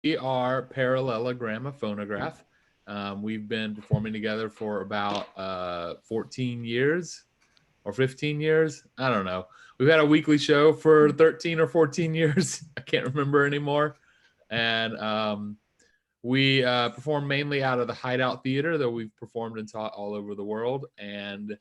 We are Parallelogram, a phonograph. We've been performing together for about 14 years or 15 years. I don't know. We've had a weekly show for 13 or 14 years. I can't remember anymore. And we perform mainly out of the Hideout Theater, though we've performed and taught all over the world. And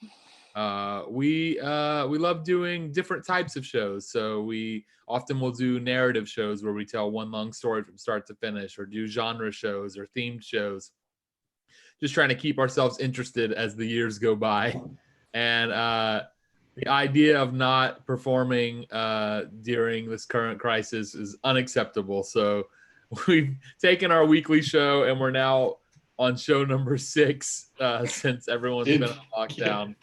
we love doing different types of shows. So we often will do narrative shows where we tell one long story from start to finish, or do genre shows or themed shows. Just trying to keep ourselves interested as the years go by. And the idea of not performing during this current crisis is unacceptable. So we've taken our weekly show and we're now on show number 6 since everyone's been on lockdown.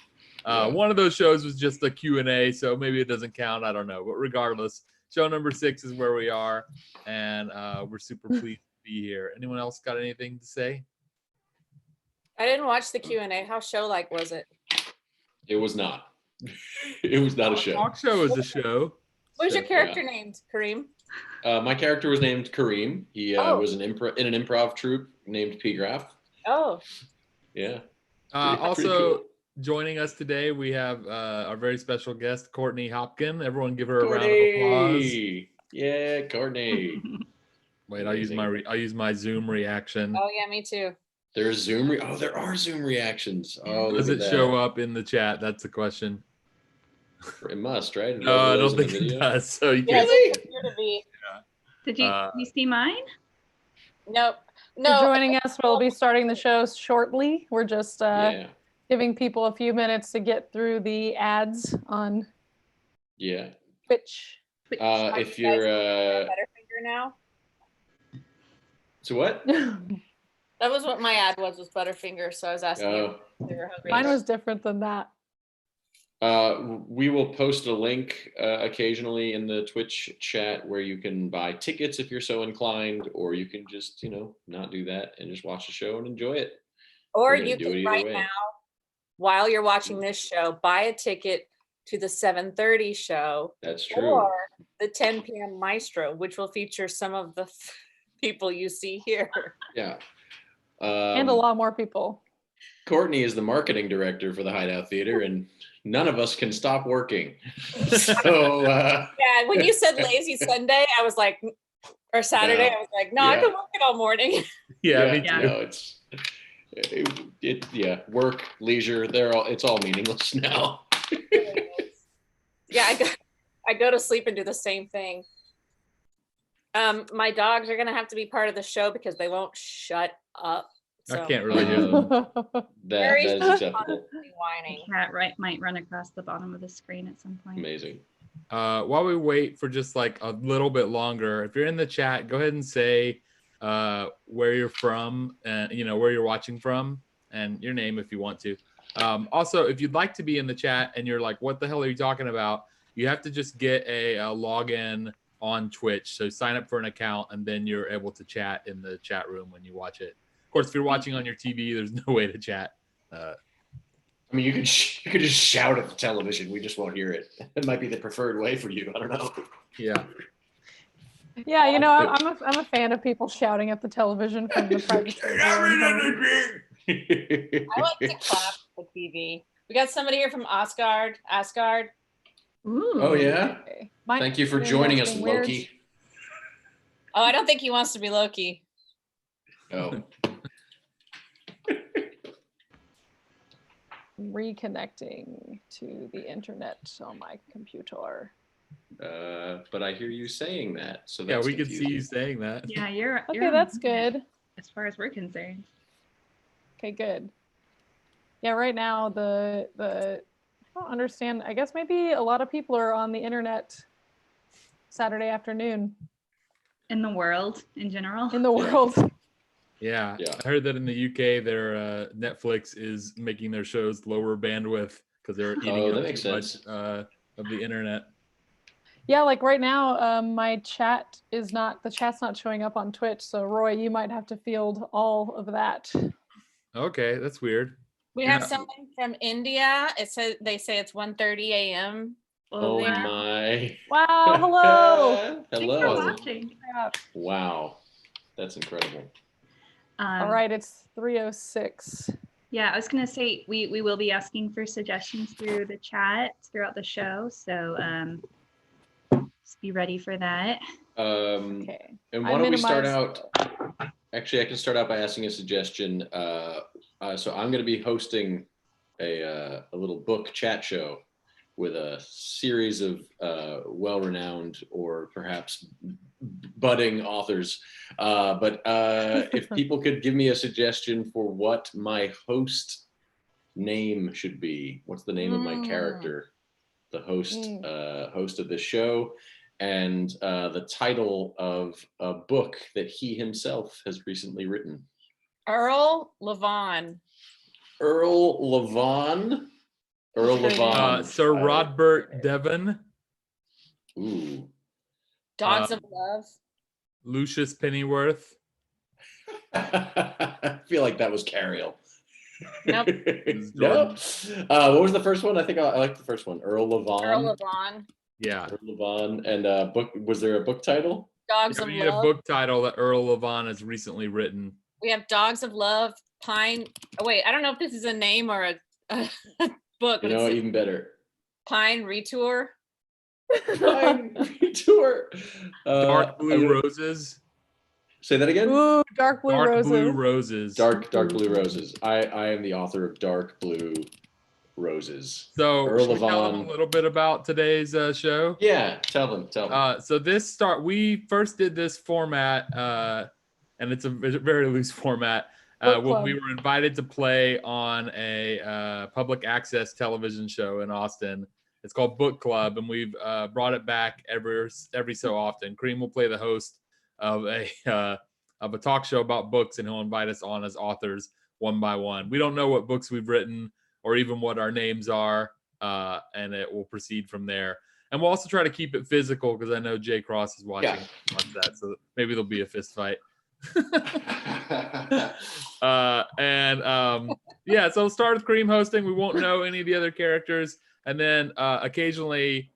One of those shows was just a Q&A, so maybe it doesn't count. I don't know. But regardless, show number 6 is where we are, and we're super pleased to be here. Anyone else got anything to say? I didn't watch the Q&A. How show-like was it? It was not. It was not a show. Talk show is a show. What was your character named, Kareem? My character was named Kareem. He was in an improv troupe named PGraph. Oh. Yeah. Also, cool. Joining us today, we have our very special guest, Courtney Hopkin. Everyone give her a round of applause. Yeah, Courtney. Wait, I'll use my Zoom reaction. Oh yeah, me too. There's Zoom. There are Zoom reactions. Oh, does it show up in the chat? That's the question. It must, right? No, I don't think it does. So you can't. Really? Did you see mine? Nope. No. For joining us, we'll be starting the show shortly. We're just giving people a few minutes to get through the ads on Twitch. If you're Butterfinger now. So what? That was what my ad was Butterfinger. So I was asking you. Mine was different than that. We will post a link occasionally in the Twitch chat where you can buy tickets if you're so inclined, or you can just, not do that and just watch the show and enjoy it. Or you can right now, while you're watching this show, buy a ticket to the 7:30 show. That's true. Or the 10 p.m. Maestro, which will feature some of the people you see here. Yeah. And a lot more people. Courtney is the marketing director for the Hideout Theater, and none of us can stop working. So yeah, when you said lazy Sunday, I was like, or Saturday, I was like, no, I can work it all morning. Yeah, me too. No, work, leisure, it's all meaningless now. Yeah, I go to sleep and do the same thing. My dogs are gonna have to be part of the show because they won't shut up. So. I can't really hear them. that is acceptable. Whining. Cat might run across the bottom of the screen at some point. Amazing. While we wait for just like a little bit longer, if you're in the chat, go ahead and say where you're from and where you're watching from and your name if you want to. Also, if you'd like to be in the chat and you're like, what the hell are you talking about? You have to just get a login on Twitch. So sign up for an account and then you're able to chat in the chat room when you watch it. Of course, if you're watching on your TV, there's no way to chat. I mean, you could just shout at the television. We just won't hear it. It might be the preferred way for you. I don't know. Yeah. Yeah, I'm a fan of people shouting at the television from the privacy. I like to clap at the TV. We got somebody here from Asgard. Ooh, oh yeah. Okay. Thank you for joining us, Loki. Oh, I don't think he wants to be Loki. Oh. Reconnecting to the internet on my computer. But I hear you saying that, so that's we confusing. could see you saying that. Yeah, you're okay. That's good. As far as we're concerned. Okay, good. Yeah, right now the I don't understand. I guess maybe a lot of people are on the internet Saturday afternoon. In the world, in general. In the world. Yeah. I heard that in the UK, their Netflix is making their shows lower bandwidth because they're eating up too much of the internet. Yeah, like right now, my chat's not showing up on Twitch. So Roy, you might have to field all of that. Okay, that's weird. We have someone from India. They say it's 1:30 a.m. Oh my! Wow! Hello. Hello. Watching. Wow. That's incredible. All right, it's 3:06. Yeah, I was gonna say we will be asking for suggestions through the chat throughout the show, so just be ready for that. Okay. And why don't we start out? Actually, I can start out by asking a suggestion. So I'm going to be hosting a little book chat show with a series of well-renowned or perhaps budding authors. But if people could give me a suggestion for what my host name should be, what's the name of my character, the host of this show, and the title of a book that he himself has recently written. Earl Levon. Earl Levon? Earl Levon. Sir Rodbert Devon. Ooh. Dogs of Love. Lucius Pennyworth. I feel like that was Cariel. Nope. Nope. What was the first one? I think I like the first one. Earl Levon. Earl Levon. Yeah. Earl Levon. And book. Was there a book title? Dogs Yeah, of we need Love. a book title that Earl Levon has recently written. We have Dogs of Love, Pine. Oh wait, I don't know if this is a name or a book. You know, even better. Pine Retour. Pine Retour. Dark Blue Roses. Say that again. Ooh, Dark Blue Dark Roses. Blue Roses. Dark Blue Roses. I am the author of Dark Blue Roses. So Earl should we tell them Levon. a little bit about today's show? Yeah, tell them. So we first did this format, and it's a very loose format. When we were invited to play on a public access television show in Austin. It's called Book Club, and we've brought it back every so often. Kareem will play the host of a talk show about books, and he'll invite us on as authors one by one. We don't know what books we've written or even what our names are, and it will proceed from there. And we'll also try to keep it physical because I know Jay Cross is watching that, so maybe there'll be a fist fight. Yeah, so we'll start with Kareem hosting. We won't know any of the other characters, and then occasionally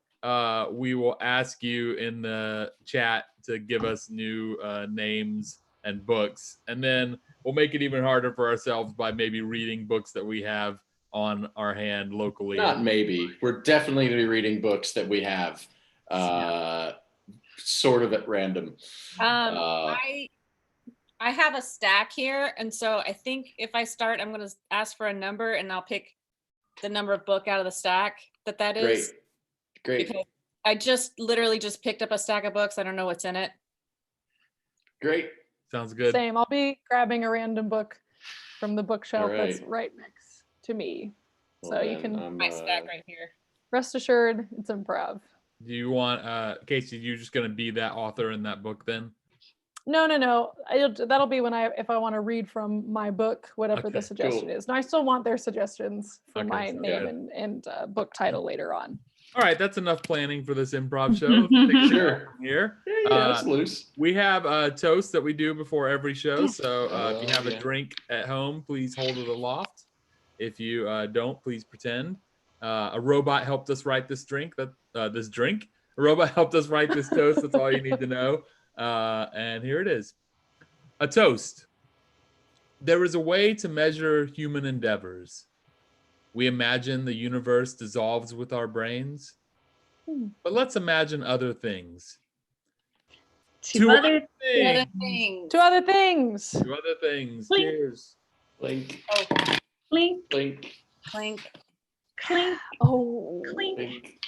we will ask you in the chat to give us new names and books, and then we'll make it even harder for ourselves by maybe reading books that we have on our hand locally. Not maybe. We're definitely going to be reading books that we have sort of at random. I have a stack here, and so I think if I start, I'm going to ask for a number, and I'll pick the number of book out of the stack that is. Great. Because I literally just picked up a stack of books. I don't know what's in it. Great. Sounds good. Same. I'll be grabbing a random book from the bookshelf All right. that's right next to me. Well, so you can My stack right here. rest assured it's improv. Do you want Casey, you're just going to be that author in that book then? No. That'll be if I want to read from my book, whatever the suggestion is. No, I still want their suggestions for my name and book title later on. All right, that's enough planning for this improv show. Let's take a Sure. Here. Yeah, it's loose. We have a toast that we do before every show. So if you have a drink at home, please hold it aloft. If you don't, please pretend. A robot helped us write this drink. A robot helped us write this toast. That's all you need to know. And here it is. A toast. There is a way to measure human endeavors. We imagine the universe dissolves with our brains. But let's imagine other things. Two other Two other things. Blink. Cheers. Blink. Clink, Blink. Clink. clink, Oh. clink, Blink.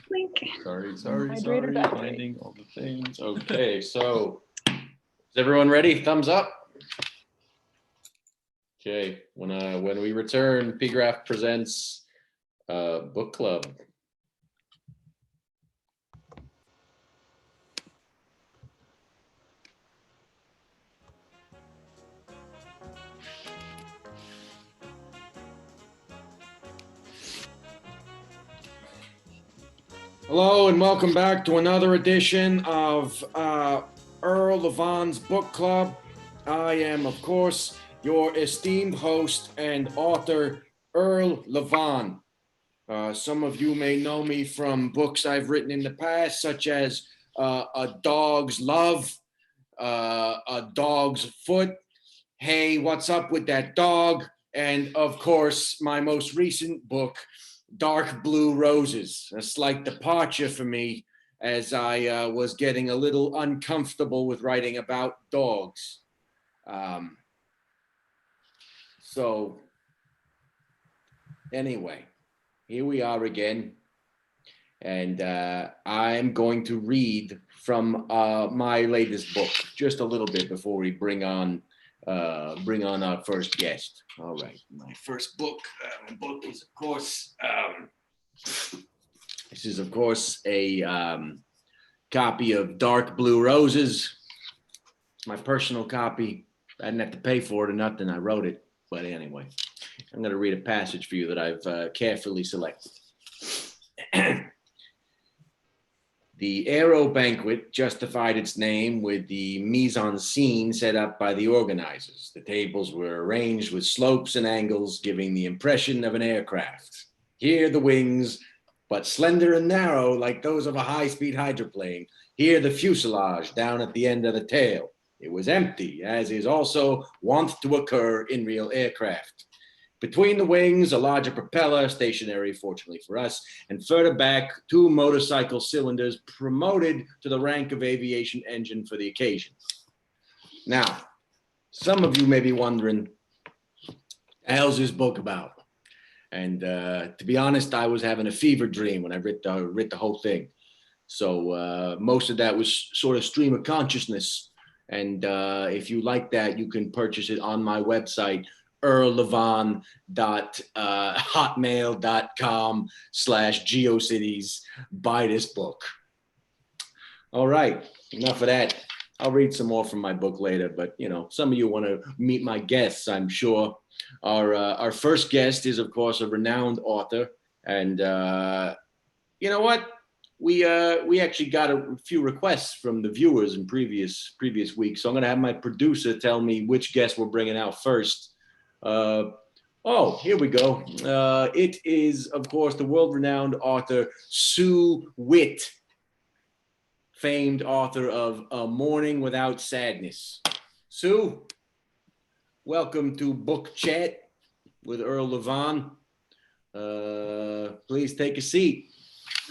clink. Sorry. Hydrate or die. Finding all the things. Okay, so is everyone ready? Thumbs up. Okay, when we return, PGraph presents Book Club. Hello and welcome back to another edition of Earl Levon's Book Club. I am, of course, your esteemed host and author, Earl Levon. Some of you may know me from books I've written in the past, such as A Dog's Love, a dog's foot. Hey, what's up with that dog? And of course, my most recent book, Dark Blue Roses, a slight departure for me as I was getting a little uncomfortable with writing about dogs. So anyway, here we are again. And I'm going to read from my latest book, just a little bit before we bring on our first guest. All right, my first book. My book is, of course, this is, of course, a copy of Dark Blue Roses. My personal copy. I didn't have to pay for it or nothing. I wrote it. But anyway, I'm going to read a passage for you that I've carefully selected. The Aero Banquet justified its name with the mise-en-scene set up by the organizers. The tables were arranged with slopes and angles, giving the impression of an aircraft. Here the wings, but slender and narrow like those of a high-speed hydroplane. Here the fuselage down at the end of the tail. It was empty, as is also wont to occur in real aircraft. Between the wings, a larger propeller, stationary, fortunately for us, and further back, 2 motorcycle cylinders promoted to the rank of aviation engine for the occasion. Now, some of you may be wondering, what the hell's this book about? And to be honest, I was having a fever dream when I writ the whole thing. So most of that was sort of stream of consciousness. And if you like that, you can purchase it on my website, earlevon.hotmail.com/GeoCities. Buy this book. All right, enough of that. I'll read some more from my book later, but you know, some of you want to meet my guests, I'm sure. Our first guest is, of course, a renowned author, and you know what? We actually got a few requests from the viewers in previous weeks, so I'm going to have my producer tell me which guest we're bringing out first. Oh, here we go. It is, of course, the world-renowned author Sue Witt, famed author of A Morning Without Sadness. Sue, welcome to Book Chat with Earl Levon. Please take a seat.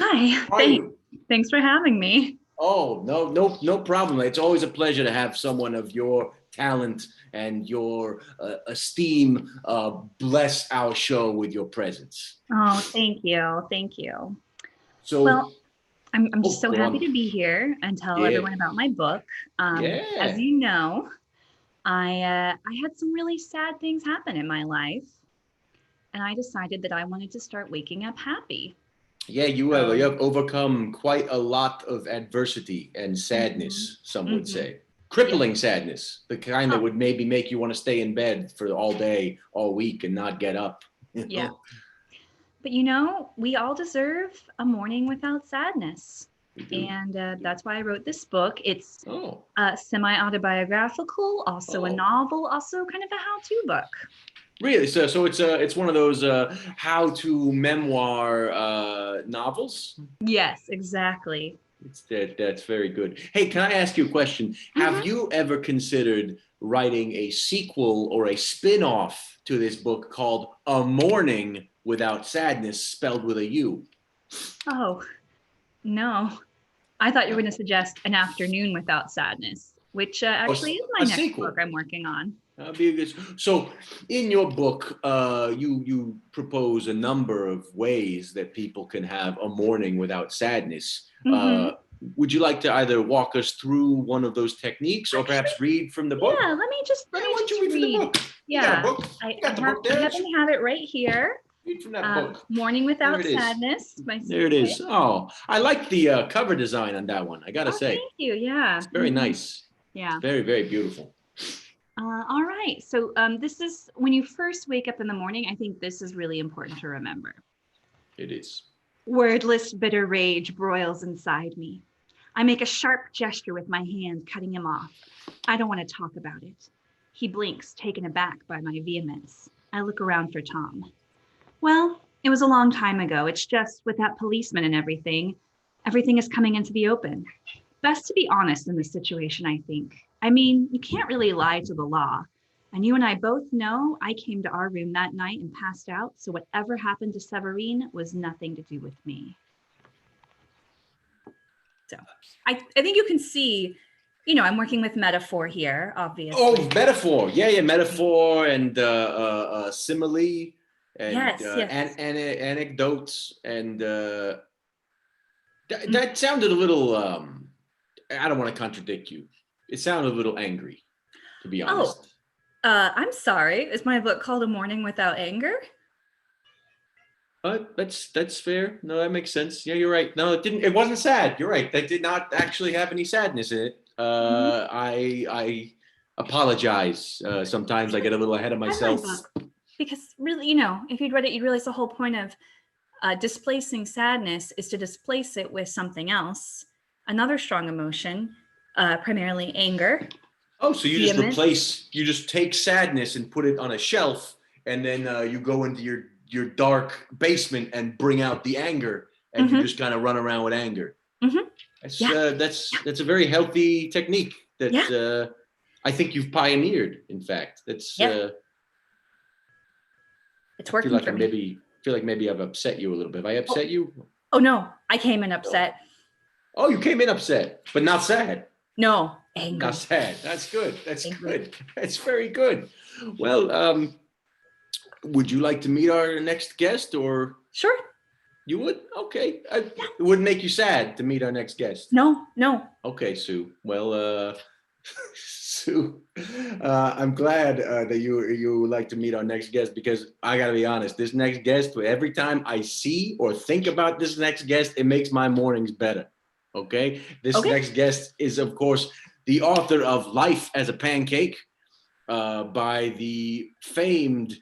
Hi, thanks for having me. Oh, no problem. It's always a pleasure to have someone of your talent and your esteem bless our show with your presence. Oh, thank you. So, well, I'm just so go happy on. to be here and tell Yeah. everyone about my book. Yeah. As you know, I had some really sad things happen in my life, and I decided that I wanted to start waking up happy. Yeah, you have overcome quite a lot of adversity and sadness, some would say. Crippling sadness, the kind that would maybe make you want to stay in bed for all day, all week, and not get up. Yeah. But you know, we all deserve a morning without sadness. And that's why I wrote this book. It's semi-autobiographical, also a novel, also kind of a how-to book. Really? So it's one of those how-to memoir novels? Yes, exactly. That's very good. Hey, can I ask you a question? Have you ever considered writing a sequel or a spin-off to this book called A Morning Without Sadness, spelled with a U? Oh, no. I thought you were going to suggest An Afternoon Without Sadness, which actually is my next book I'm working on. So in your book, you propose a number of ways that people can have a morning without sadness. Would you like to either walk us through one of those techniques or perhaps read from the book? Yeah, let me just read. From the book? Yeah, you got a book. I happen to have it right here. Read from that book. Morning Without Sadness. There it is. Oh, I like the cover design on that one, I gotta say. Thank you, yeah. It's very nice. Yeah. It's very, very beautiful. All right, so this is, when you first wake up in the morning, I think this is really important to remember. It is. Wordless, bitter rage broils inside me. I make a sharp gesture with my hand, cutting him off. I don't want to talk about it. He blinks, taken aback by my vehemence. I look around for Tom. Well, it was a long time ago. It's just with that policeman and everything is coming into the open. Best to be honest in this situation, I think. I mean, you can't really lie to the law. And you and I both know I came to our room that night and passed out. So whatever happened to Severine was nothing to do with me. So I think you can see, I'm working with metaphor here, obviously. Oh, metaphor. Yeah, metaphor and simile and Yes. anecdotes and that sounded a little. I don't want to contradict you. It sounded a little angry, to be honest. I'm sorry. Is my book called A Morning Without Anger? That's fair. No, that makes sense. Yeah, you're right. No, it didn't. It wasn't sad. You're right. That did not actually have any sadness in it. I apologize. Sometimes I get a little ahead of myself. Because really, if you'd read it, you'd realize the whole point of displacing sadness is to displace it with something else, another strong emotion, primarily anger. Oh, so you just take sadness and put it on a shelf, and then you go into your dark basement and bring out the anger, and you just kind of run around with anger. That's a very healthy technique that I think you've pioneered. In fact, that's it's working for me. I feel like maybe I've upset you a little bit. Have I upset you? Oh no, I came in upset. Oh, you came in upset, but not sad. No, angry. Not sad. That's good. That's good. That's very good. Well, would you like to meet our next guest, or? Sure. You would? Okay. It wouldn't make you sad to meet our next guest. No. Okay, Sue. Well, Sue, I'm glad that you would like to meet our next guest, because I gotta be honest, this next guest, every time I see or think about this next guest, it makes my mornings better. Okay? This next guest is, of course, the author of Life as a Pancake by the famed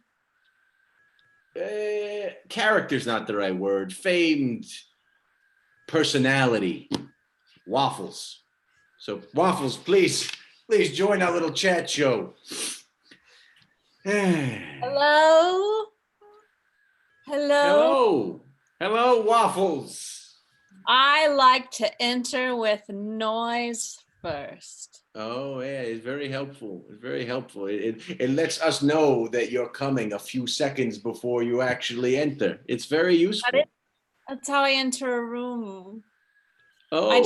character's not the right word, famed personality, Waffles. So Waffles, please join our little chat show. Hello, Waffles. I like to enter with noise first. Oh yeah, it's very helpful. It's very helpful. It lets us know that you're coming a few seconds before you actually enter. It's very useful. That's how I enter a room. Oh. I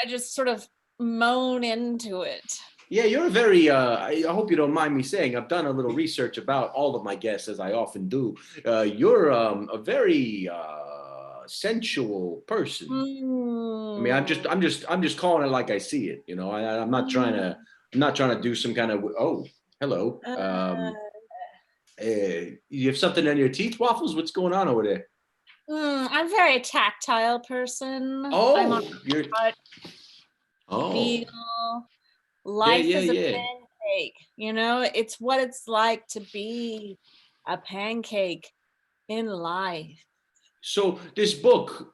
just sort of moan into it. Yeah, you're very, I hope you don't mind me saying, I've done a little research about all of my guests, as I often do. You're a very sensual person. I mean, I'm just calling it like I see it. I'm not trying to do some kind of, hello. You have something on your teeth, Waffles? What's going on over there? I'm a very tactile person. Feel life is a pancake. It's what it's like to be a pancake in life. So this book,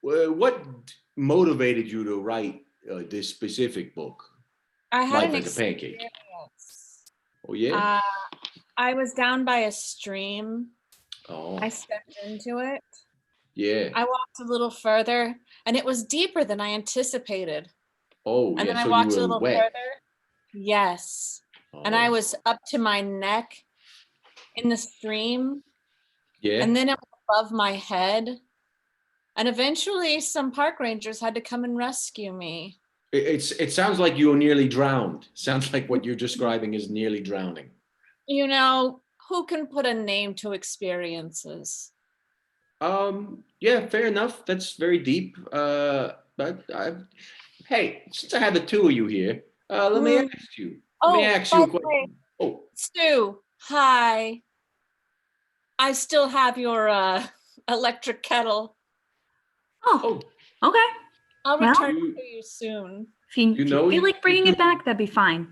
what motivated you to write this specific book? I had Life as a Pancake. Oh yeah. I was down by a stream. Oh. I stepped into it. Yeah. I walked a little further, and it was deeper than I anticipated. Oh, and yeah. then I So walked you a were little wet. further. Yes. Oh. And I was up to my neck in the stream. Yeah. And then it was above my head. And eventually some park rangers had to come and rescue me. It sounds like you were nearly drowned. Sounds like what you're describing is nearly drowning. Who can put a name to experiences? Yeah, fair enough. That's very deep. Hey, since I have the two of you here, let me ask you. Let me ask you a question. Oh, Stu, hi. I still have your electric kettle. Oh, okay. I'll return it to you soon. If you feel like bringing it back, that'd be fine.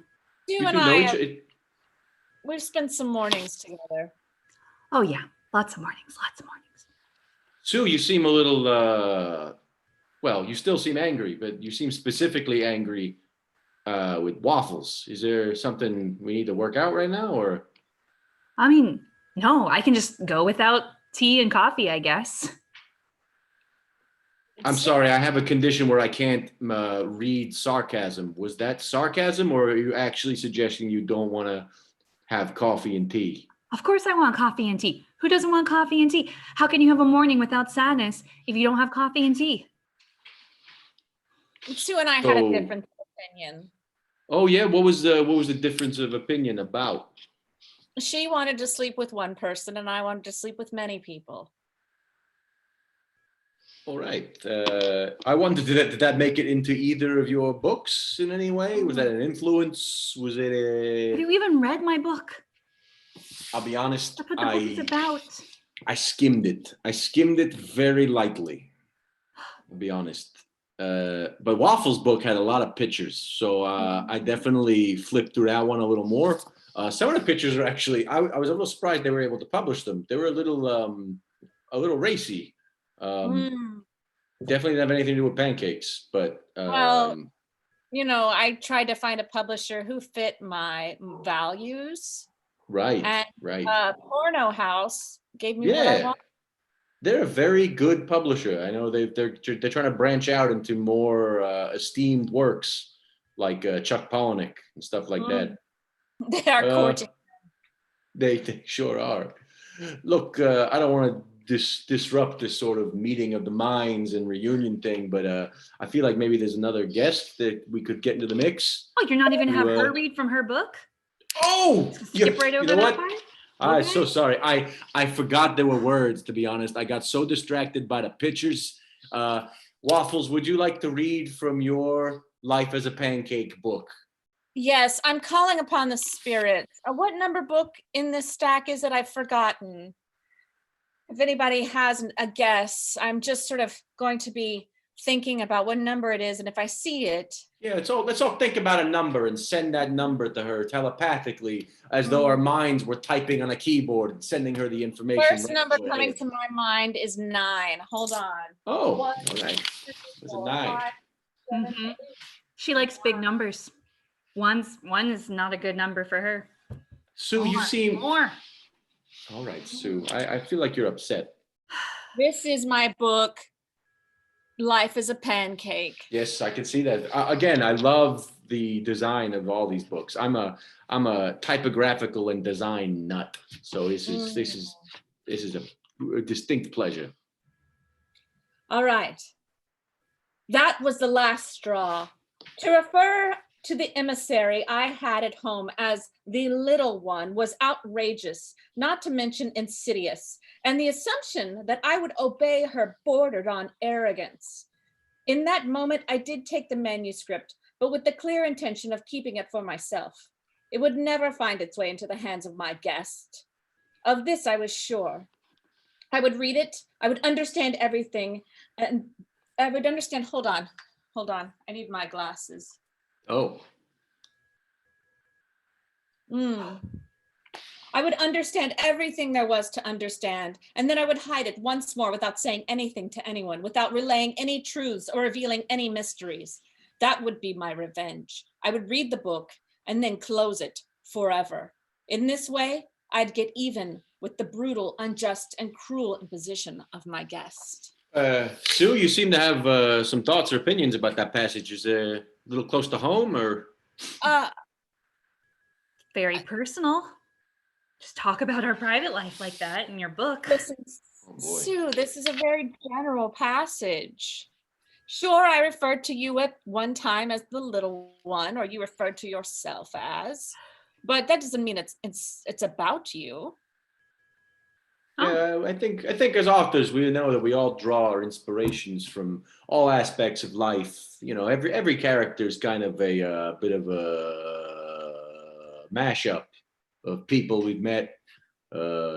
Stu and I, we've spent some mornings together. Oh yeah, lots of mornings. Sue, you seem a little, you still seem angry, but you seem specifically angry with Waffles. Is there something we need to work out right now, or? I mean, no, I can just go without tea and coffee, I guess. I'm sorry, I have a condition where I can't read sarcasm. Was that sarcasm, or are you actually suggesting you don't want to have coffee and tea? Of course I want coffee and tea. Who doesn't want coffee and tea? How can you have a morning without sadness if you don't have coffee and tea? Sue and I had a different opinion. Oh yeah, what was the difference of opinion about? She wanted to sleep with one person and I wanted to sleep with many people. All right. I wondered, did that make it into either of your books in any way? Was that an influence? Was it a... Have you even read my book? I'll be honest, That's what the book is about. I skimmed it. I skimmed it very lightly, I'll be honest. But Waffle's book had a lot of pictures, so I definitely flipped through that one a little more. Some of the pictures are actually, I was a little surprised they were able to publish them. They were a little racy. Definitely didn't have anything to do with pancakes, but well, I tried to find a publisher who fit my values. Right, and, right. Porno House gave me what I want. They're a very good publisher. I know they're trying to branch out into more esteemed works like Chuck Palahniuk and stuff like that. They are courting. They sure are. Look, I don't want to disrupt this sort of meeting of the minds and reunion thing, but I feel like maybe there's another guest that we could get into the mix. Oh, you're not even have her read from her book? Oh, skip right over that part? I'm so sorry. I forgot there were words, to be honest. I got so distracted by the pictures. Waffles, would you like to read from your Life as a Pancake book? Yes, I'm calling upon the spirits. What number book in this stack is it? I've forgotten. If anybody has a guess, I'm just sort of going to be thinking about what number it is, and if I see it. Yeah, let's all think about a number and send that number to her telepathically, as though our minds were typing on a keyboard and sending her the information. First number coming to my mind is 9. Hold on. Oh, all right. There's a 9. 5, 7, 8. She likes big numbers. One is not a good number for her. Sue, you seem more. All right, Sue. I feel like you're upset. This is my book, Life is a Pancake. Yes, I can see that. Again, I love the design of all these books. I'm a typographical and design nut, so this is a distinct pleasure. All right. That was the last straw. To refer to the emissary I had at home as the little one was outrageous, not to mention insidious, and the assumption that I would obey her bordered on arrogance. In that moment, I did take the manuscript, but with the clear intention of keeping it for myself. It would never find its way into the hands of my guest. Of this I was sure. I would read it, I would understand everything, and I would understand, hold on, I need my glasses. Oh. I would understand everything there was to understand, and then I would hide it once more without saying anything to anyone, without relaying any truths or revealing any mysteries. That would be my revenge. I would read the book and then close it forever. In this way, I'd get even with the brutal, unjust, and cruel imposition of my guest. Sue, you seem to have some thoughts or opinions about that passage. Is it a little close to home, or? Very personal. Just talk about our private life like that in your book. Listen, Sue, this is a very general passage. Sure, I referred to you at one time as the little one, or you referred to yourself as, but that doesn't mean it's about you. Yeah, I think as authors, we know that we all draw our inspirations from all aspects of life. You know, every character is kind of a bit of a mashup of people we've met,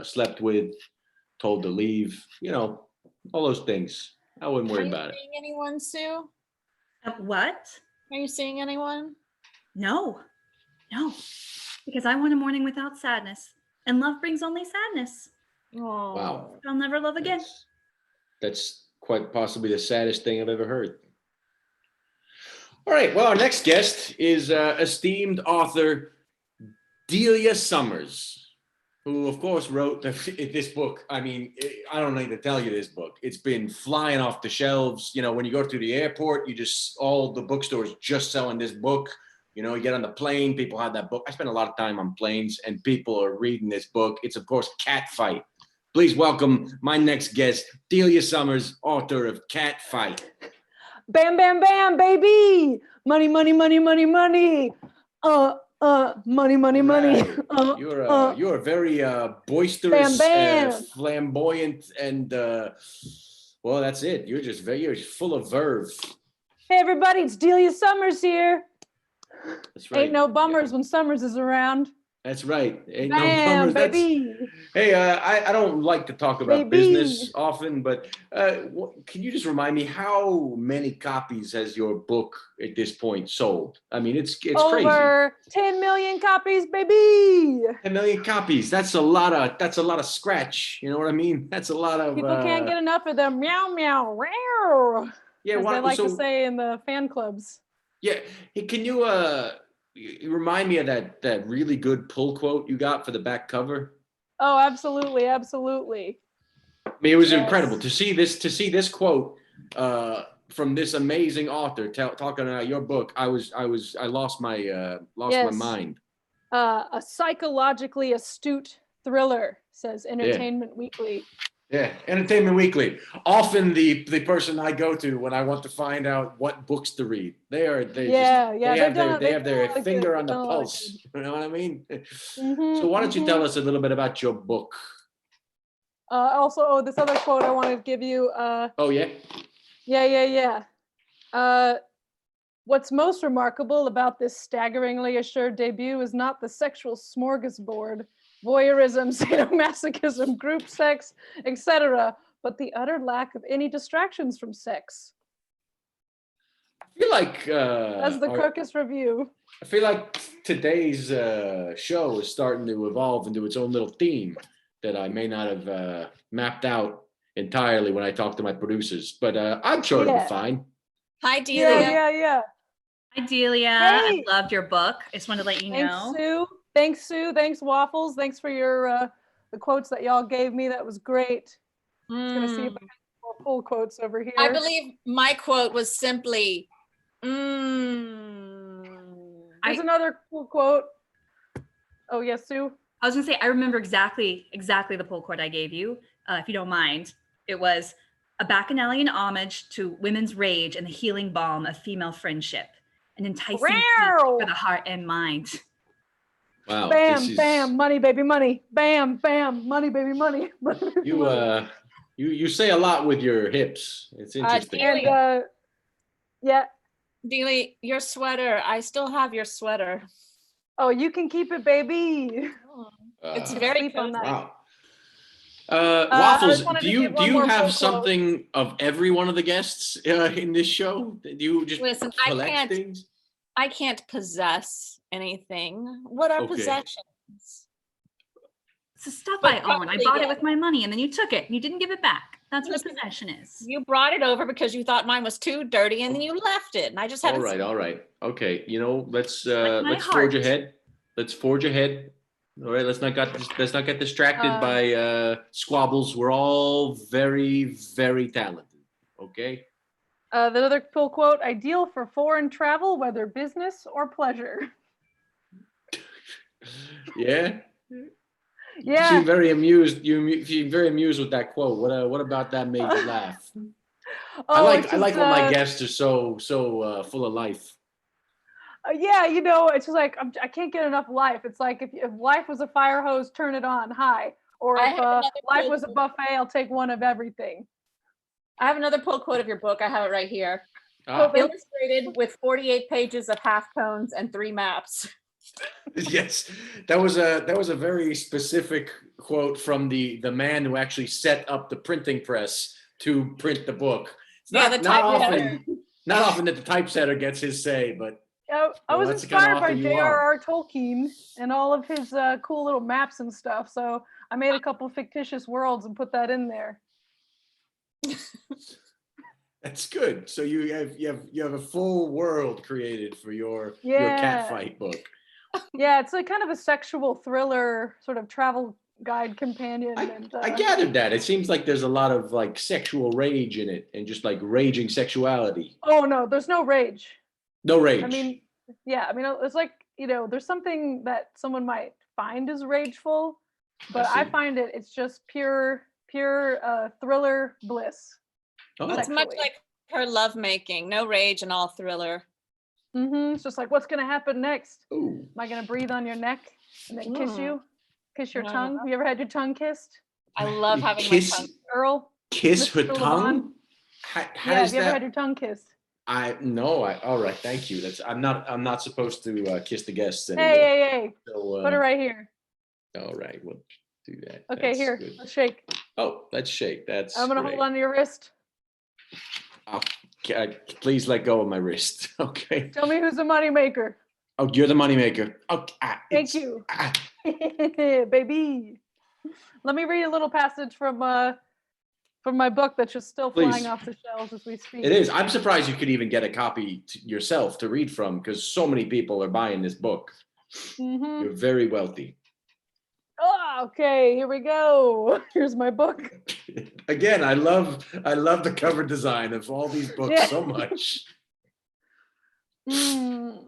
slept with, told to leave. You know, all those things. I wouldn't worry about it. Are you seeing anyone, Sue? What? Are you seeing anyone? No, because I want a morning without sadness, and love brings only sadness. Oh. Wow. I'll never love again. That's quite possibly the saddest thing I've ever heard. All right. Well, our next guest is esteemed author Delia Summers. who of course wrote this book. I mean, I don't need to tell you this book. It's been flying off the shelves. You know, when you go to the airport, all the bookstores just selling this book. You know, you get on the plane, people have that book. I spend a lot of time on planes and people are reading this book. It's of course Cat Fight. Please welcome my next guest, Delia Summers, author of Cat Fight. Bam, bam, bam, baby. Money, money, money, money, money. Money, money, money. Right. You're a very boisterous, Bam, bam. flamboyant, and well, that's it. You're full of verve. Hey, everybody, it's Delia Summers here. That's right. Ain't no bummers when Summers is around. That's right. Ain't Bam, no bummers. baby. Hey, I don't like to talk about Baby. business often, but can you just remind me how many copies has your book at this point sold? I mean, it's crazy. Over 10 million copies, baby. 10 million copies. That's a lot of scratch. You know what I mean? That's a lot of People can't get enough of them. Meow, meow, meow. Yeah, As they like to say in the fan clubs. Yeah. Hey, can you remind me of that really good pull quote you got for the back cover? Oh, absolutely, absolutely. I mean, it was incredible to see this quote from this amazing author talking about your book. I lost my mind. A psychologically astute thriller, says Entertainment Weekly. Yeah, Entertainment Weekly. Often the person I go to when I want to find out what books to read. They have their finger on the pulse. You know what I mean? So why don't you tell us a little bit about your book? Also, this other quote I wanted to give you. Oh yeah. Yeah. What's most remarkable about this staggeringly assured debut is not the sexual smorgasbord, voyeurism, sadomasochism, group sex, etc., but the utter lack of any distractions from sex. I feel like that's the Kirkus review. I feel like today's show is starting to evolve into its own little theme that I may not have mapped out entirely when I talk to my producers, but I'm sure it'll be fine. Hi, Delia. Yeah. Hi, Delia. Hey. I loved your book. I just wanted to let you know. Thanks, Sue. Thanks, Waffles. Thanks for your the quotes that y'all gave me. That was great. I'm just gonna see if I can get more pull quotes over here. I believe my quote was simply, There's another cool quote. Oh yes, Sue. I was gonna say I remember exactly the pull quote I gave you. If you don't mind, it was a bacchanalian homage to women's rage and the healing balm of female friendship, an enticing feat for the heart and mind. Wow. Bam, bam, money, baby, money. Bam, bam, money, baby, money. You say a lot with your hips. It's interesting. Yeah. Delia, your sweater. I still have your sweater. Oh, you can keep it, baby. It's very cozy. Wow. Waffles, do you have something of every one of the guests in this show? Do you just collect things? I can't possess anything. What are possessions? It's the stuff I own. I bought it with my money and then you took it and you didn't give it back. That's what a possession is. You brought it over because you thought mine was too dirty and then you left it. And I just had All right. Okay. You know, let's forge ahead. Let's forge ahead. All right, let's not get distracted by squabbles. We're all very, very talented. Okay. The other full quote: "Ideal for foreign travel, whether business or pleasure." Yeah. Yeah. You seem very amused. You seem very amused with that quote. What about that made you laugh? I like when my guests are so full of life. Yeah, you know, it's just like I can't get enough life. It's like if life was a fire hose, turn it on high. Or if life was a buffet, I'll take one of everything. I have another pull quote of your book. I have it right here. Illustrated with 48 pages of half tones and 3 maps. Yes, that was a very specific quote from the man who actually set up the printing press to print the book. It's not often that the typesetter gets his say, but. I was inspired by J.R.R. Tolkien and all of his cool little maps and stuff. So I made a couple fictitious worlds and put that in there. That's good. So you have a full world created for your cat fight book. Yeah, it's like kind of a sexual thriller, sort of travel guide companion. I gathered that. It seems like there's a lot of like sexual rage in it and just like raging sexuality. Oh no, there's no rage. No rage. I mean, yeah, I mean, it's like, there's something that someone might find is rageful, but I find it's just pure thriller bliss. Oh. It's much sexually. like her lovemaking. No rage and all thriller. It's just like, what's gonna happen next? Ooh. Am I gonna breathe on your neck and then kiss you? Kiss your No. tongue? Have you ever had your tongue kissed? I love having my Kiss- tongue. Earl? Kiss her Mr. tongue? Yeah, How have does you ever that? had your tongue kissed? All right, thank you. I'm not supposed to kiss the guests anymore. Hey. So, Put it right here. all right, we'll do that. Okay, That's here. good. Let's shake. Oh, let's shake. That's I'm gonna great. hold on to your wrist. Please let go of my wrist. Okay. Tell me who's the moneymaker. Oh, you're the moneymaker. Oh, Thank you. Baby. Let me read a little passage from my book that's just still Please. flying off the shelves as we speak. It is. I'm surprised you could even get a copy yourself to read from because so many people are buying this book. Mm-hmm. You're very wealthy. Oh, okay, here we go. Here's my book. Again, I love the cover design of all these books Yeah. so much. Mm.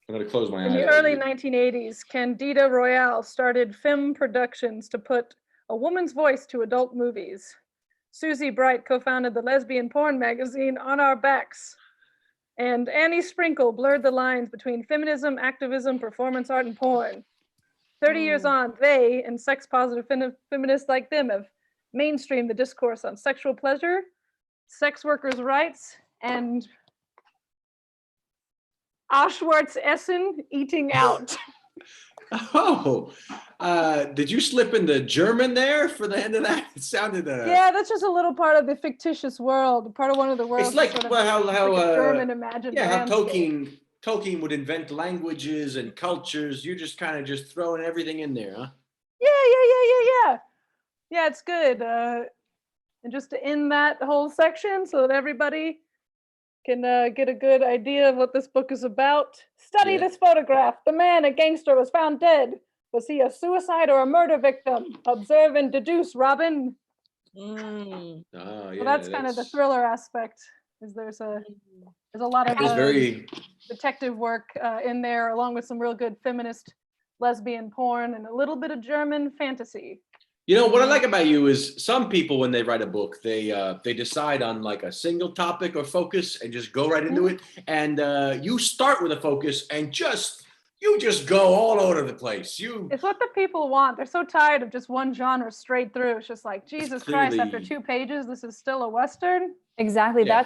I'm gonna close my eyes. In the early 1980s, Candida Royale started film productions to put a woman's voice to adult movies. Susie Bright co-founded the lesbian porn magazine On Our Backs. And Annie Sprinkle blurred the lines between feminism, activism, performance art, and porn. 30 years on, they and sex-positive feminists like them have mainstreamed the discourse on sexual pleasure, sex workers' rights, and Auschwitz Essen eating out. Oh, did you slip into German there for the end of that? It sounded. Yeah, that's just a little part of the fictitious world, part of one of the worlds. It's like sort of how like a German imagined yeah, how landscape. Tolkien would invent languages and cultures. You're just kind of just throwing everything in there, huh? Yeah. Yeah, it's good. And just to end that whole section so that everybody can get a good idea of what this book is about. Study Yeah. this photograph. The man, a gangster, was found dead. Was he a suicide or a murder victim? Observe and deduce, Robin. Mm. Oh, yeah. So that's kind of the thriller aspect. Is there's a lot of It's very. detective work in there, along with some real good feminist lesbian porn and a little bit of German fantasy. You know what I like about you is some people when they write a book they decide on like a single topic or focus and just go right into it, and you start with a focus and you just go all over the place. It's what the people want. They're so tired of just one genre straight through. It's just like, Jesus Christ, after clearly- 2 pages, this is still a Western. Exactly. Yeah.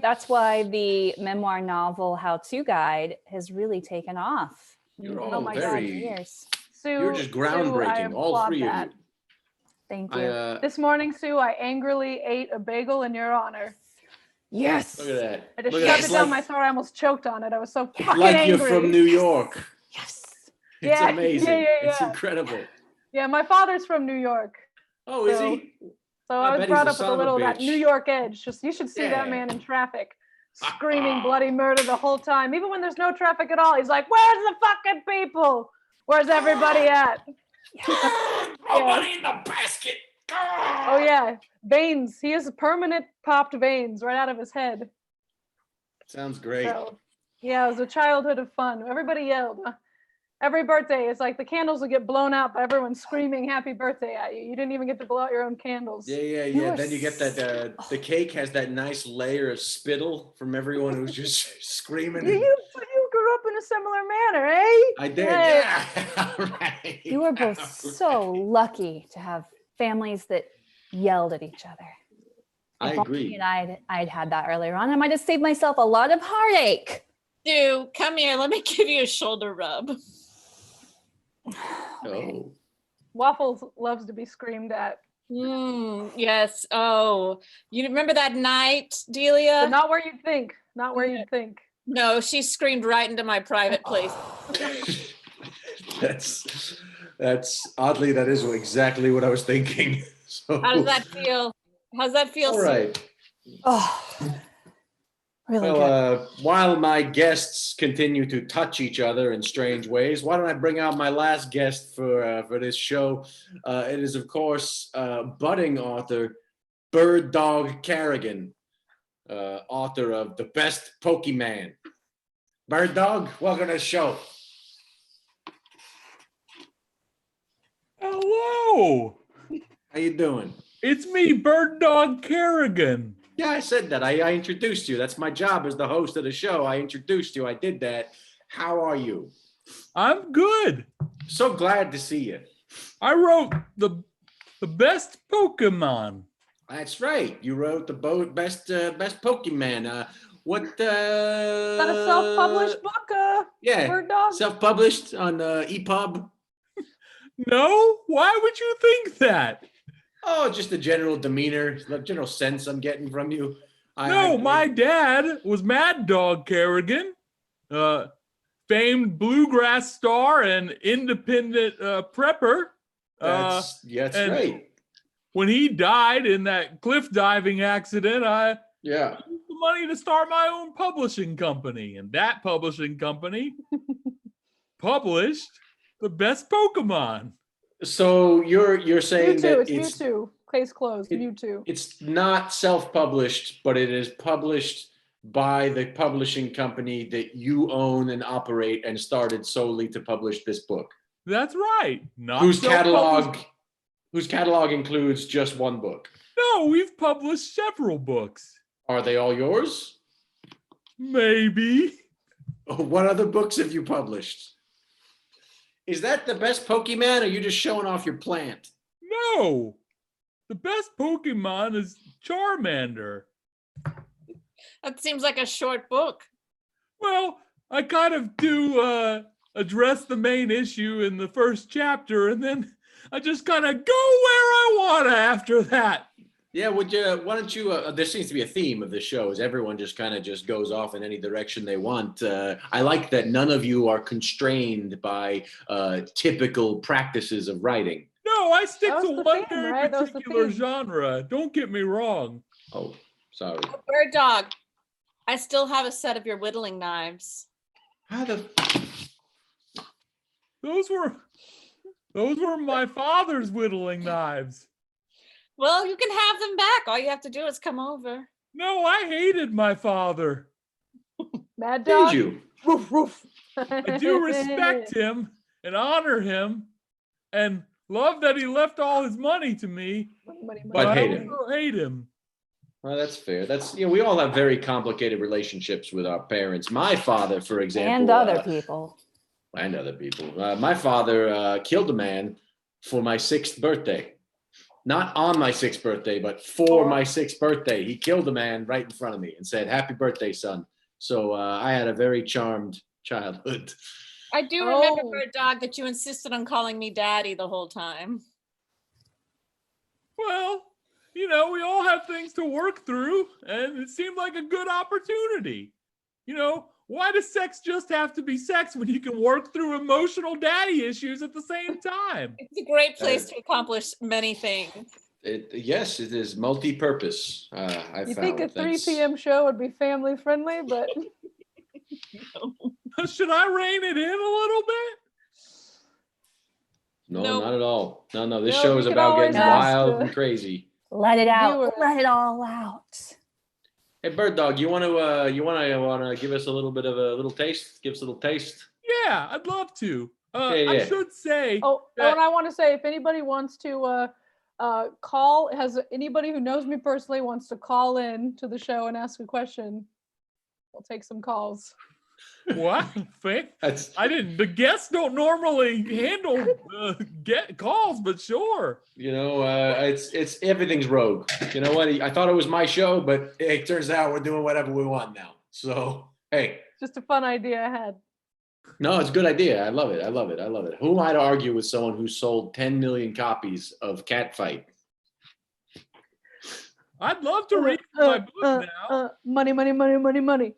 That's why the memoir novel how-to guide has really taken off. You're Oh all my over God. very. years. Sue, You're just Sue, I groundbreaking, all applaud three that. of you. Thank you. This morning, Sue, I angrily ate a bagel in your honor. Yes. Look at that. I just Look at shoved that. it down my throat. I almost choked on it. I was so fucking Like angry. you're from New York. Yes. It's Yeah, amazing. It's yeah. incredible. Yeah, my father's from New York. Oh, is So- he? So I I was bet brought he's a up with son a of a little of that bitch. New York edge. Just you should see that Yeah. man in traffic, screaming bloody murder the whole time. Even when there's no traffic at all, he's like, "Where's the fucking people? Where's everybody at?" Nobody in the basket. Oh yeah, veins. He has permanent popped veins right out of his head. Sounds great. So yeah, it was a childhood of fun. Everybody yelled. Every birthday, it's like the candles would get blown out by everyone screaming "Happy Birthday" at you. You didn't even get to blow out your own candles. Yeah. You are Then you get that the cake has that nice layer of spittle from everyone who's just screaming. You grew up in a similar manner, eh? I did. Yeah. Yeah. Right. You were both so lucky to have families that yelled at each other. I If only agree. I'd had that earlier on, I might have saved myself a lot of heartache. Sue, come here. Let me give you a shoulder rub. Oh. Waffles loves to be screamed at, Yes. Oh, you remember that night, but Delia? not where you'd think. Not where you'd think. No, she screamed right into my private place. That's oddly that is exactly what I was thinking. So How does that feel? How's that feel? all Sue? right. Oh, Really good. Well, while my guests continue to touch each other in strange ways, why don't I bring out my last guest for this show? It is, of course, budding author Bird Dog Carrigan, author of The Best Pokemon. Bird Dog, welcome to the show. Hello. How you doing? It's me, Bird Dog Carrigan. Yeah, I said that. I introduced you. That's my job as the host of the show. I introduced you. I did that. How are you? I'm good. So glad to see you. I wrote the best Pokemon. That's right. You wrote the best Pokemon. What? Not a self-published book, Yeah, Bird Dog? self-published on EPUB. No? Why would you think that? Oh, just the general demeanor, the general sense I'm getting from you. My dad was Mad Dog Carrigan, famed bluegrass star and independent prepper. That's right. When he died in that cliff diving accident, I Yeah. used the money to start my own publishing company, and that publishing company published the best Pokemon. So you're saying Mewtwo, that it's Mewtwo. Case closed, Mewtwo. it's not self-published, but it is published by the publishing company that you own and operate and started solely to publish this book. That's right. Not Whose self-published. catalog includes just one book. No, we've published several books. Are they all yours? Maybe. What other books have you published? Is that the best Pokemon, or are you just showing off your plant? No. The best Pokemon is Charmander. That seems like a short book. Well, I kind of do address the main issue in the first chapter, and then I just kind of go where I want after that. Yeah, why don't you, there seems to be a theme of the show, is everyone just kind of just goes off in any direction they want. I like that none of you are constrained by typical practices of writing. No, I stick That to was the one theme, very right? That was the particular theme. genre. Don't get me wrong. Oh, sorry. Bird Dog, I still have a set of your whittling knives. How the... Those were my father's whittling knives. Well, you can have them back. All you have to do is come over. No, I hated my father. Mad Dog? Did you? Roof, roof. I do respect him and honor him and love that he left all his money to me, But I hate him. also hate him. Well, that's fair. That's, we all have very complicated relationships with our parents. My father, for example. And other people. And other people. My father killed a man for my 6th birthday. Not on my 6th birthday, but for my 6th birthday. He killed a man right in front of me and said, "Happy birthday, son." So I had a very charmed childhood. I do remember, Bird Dog, that you insisted on calling me Daddy the whole time. Well, we all have things to work through, and it seemed like a good opportunity. Why does sex just have to be sex when you can work through emotional daddy issues at the same time? It's a great place to accomplish many things. Yes, it is multi-purpose. You think a 3 p.m. show would be family friendly, but Should I rein it in a little bit? No, Nope. not at all. No, this No, show you is can about always getting ask wild the- and crazy. Let it out. Viewers. Let it all out. Hey, Bird Dog, you want to give us a little taste? Give us a little taste. Yeah, I'd love to. Yeah. I should say. and that- I want to say, if anybody wants to call, has anybody who knows me personally wants to call in to the show and ask a question, we'll take some calls. What? That's The guests don't normally handle get calls, but sure. it's everything's rogue. You know what? I thought it was my show, but it turns out we're doing whatever we want now. So hey, Just a fun idea I had. no, it's a good idea. I love it. Who am I to argue with someone who sold 10 million copies of Catfight? I'd love to read my book now. Money, money, money, money, money.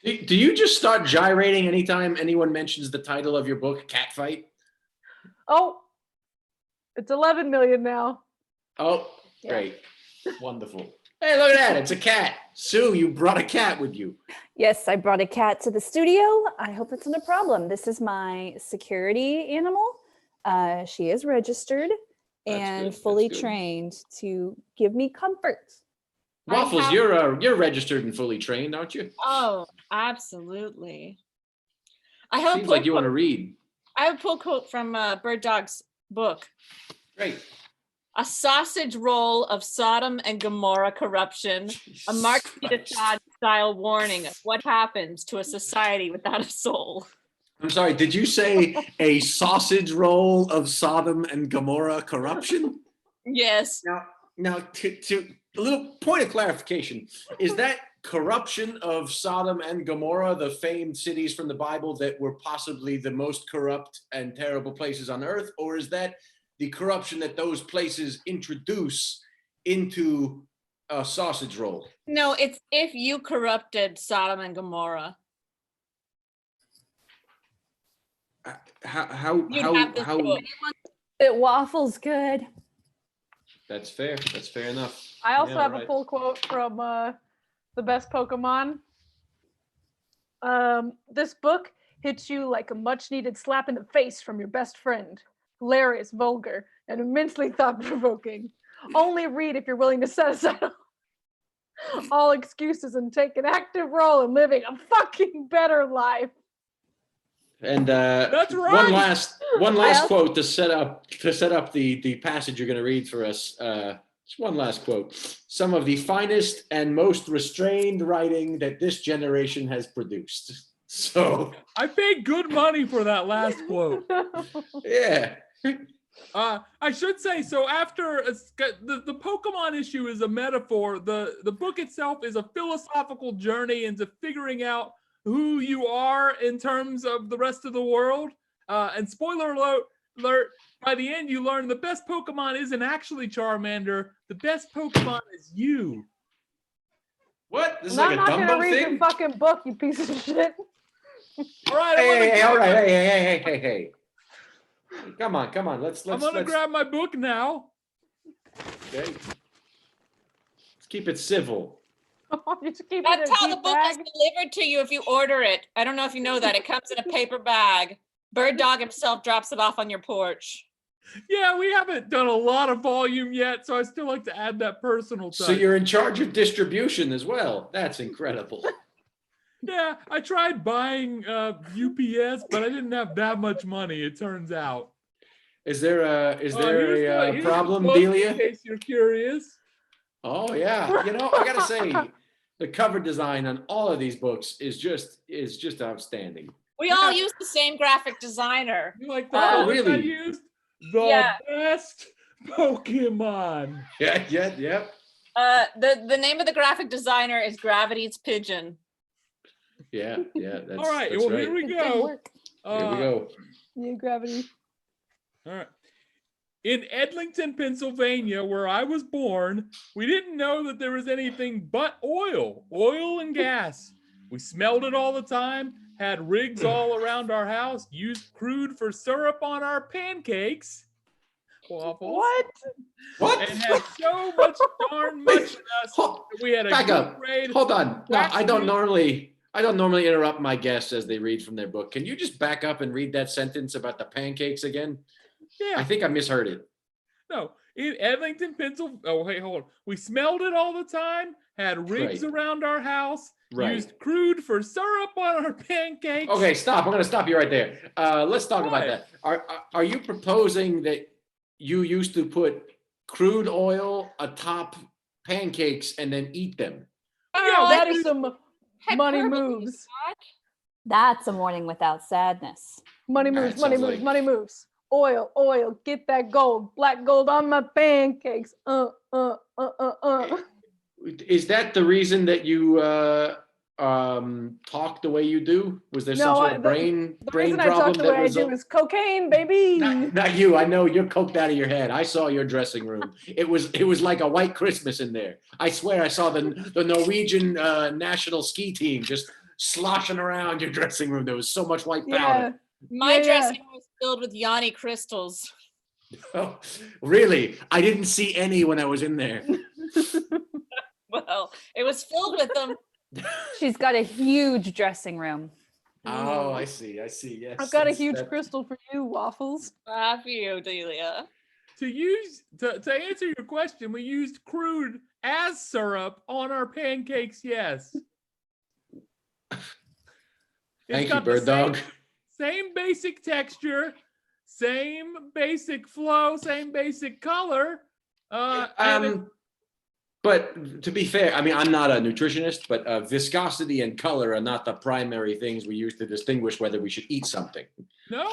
Do you just start gyrating anytime anyone mentions the title of your book, Catfight? Oh, it's 11 million now. Oh, Yeah. great. Wonderful. Hey, look at that. It's a cat. Sue, you brought a cat with you. Yes, I brought a cat to the studio. I hope it's not a problem. This is my security animal. She is registered and good, fully that's good. trained to give me comfort. Waffles, have- you're registered and fully trained, aren't you? Oh, absolutely. I have Seems like you want to read. I have a pull quote from Bird Dog's book. Great. A sausage roll of Sodom and Gomorrah corruption, a Marquis de Sade style warning of what happens to a society without a soul. I'm sorry, did you say a sausage roll of Sodom and Gomorrah corruption? Yes. Now, to a little point of clarification, is that corruption of Sodom and Gomorrah, the famed cities from the Bible that were possibly the most corrupt and terrible places on earth, or is that the corruption that those places introduce into a sausage roll? No, it's if you corrupted Sodom and Gomorrah. How You'd have this book. It waffles good. That's fair. That's fair enough. I also Yeah, have right. a full quote from The Best Pokemon. This book hits you like a much needed slap in the face from your best friend. Hilarious, vulgar, and immensely thought-provoking. Only read if you're willing to set aside all excuses and take an active role in living a fucking better life. And That's right. one last quote to set up the passage you're going to read for us. Just one last quote. Some of the finest and most restrained writing that this generation has produced. So I paid good money for that last quote. yeah. I should say, so after the Pokemon issue is a metaphor, the book itself is a philosophical journey into figuring out who you are in terms of the rest of the world. And spoiler alert, by the end you learn the best Pokemon isn't actually Charmander. The best Pokemon is you. What? This is I'm like a not gonna Dumbo read thing? your fucking book, you piece of shit. All right, Hey, all right. Hey. Come on. Let's I'm gonna grab my book now. okay. Let's keep it civil. Just keep it That's in a how the deep book is bag. delivered to you if you order it. I don't know if you know that. It comes in a paper bag. Bird Dog himself drops it off on your porch. Yeah, we haven't done a lot of volume yet, so I still like to add that personal touch. So you're in charge of distribution as well. That's incredible. Yeah, I tried buying UPS, but I didn't have that much money, it turns out. Is there Here's a the problem, book, in Delia? case you're curious. Oh yeah. You know, I gotta say, the cover design on all of these books is just outstanding. We all use the same graphic designer. You like the Oh, font I really? used? The Yeah. best Pokemon. Yeah. The name of the graphic designer is Gravity's Pigeon. Yeah. That's All right, That's well, right. here we Good go. work. Here we go. Yeah, gravity. All right. In Edlington, Pennsylvania, where I was born, we didn't know that there was anything but oil and gas. We smelled it all the time, had rigs all around our house, used crude for syrup on our pancakes, waffles, What? and had so much darn much in us that we had a Back good up. grade. Hold on. No, I don't Actually- normally interrupt my guests as they read from their book. Can you just back up and read that sentence about the pancakes again? Yeah. I think I misheard it. No, in Edlington, Pennsylvania. Oh, hey, hold on. We smelled it all the time, had rigs Right. around our house, Right. used crude for syrup on our pancakes. Okay, stop. I'm going to stop you right there. Let's talk about What? that. Are you proposing that you used to put crude oil atop pancakes and then eat them? Oh, That I is some money hyperbole, moves. God. That's a morning without sadness. Money That moves, money sounds moves, like- money moves. Oil, get that gold. Black gold on my pancakes. Is that the reason that you talk the way you do? Was there some No, sort of the brain reason I talk problem the that way I was? do is cocaine, baby. Not you. I know you're coked out of your head. I saw your dressing room. It was like a white Christmas in there. I swear I saw the Norwegian national ski team just sloshing around your dressing room. There was so much white Yeah. powder. My Yeah. dressing room was filled with Yanni crystals. Oh, really? I didn't see any when I was in there. Well, Oh, it was filled with them. She's got a huge dressing room. Oh, I see. Yes. I've got a that's- huge that- crystal for you, Waffles. Happy you, Delia. To answer your question, we used crude as syrup on our pancakes. Yes. Thank you, got the bird dog. Same basic texture, same basic flow, same basic color. But to be fair, I mean, I'm not a nutritionist, but viscosity and color are not the primary things we use to distinguish whether we should eat something. No.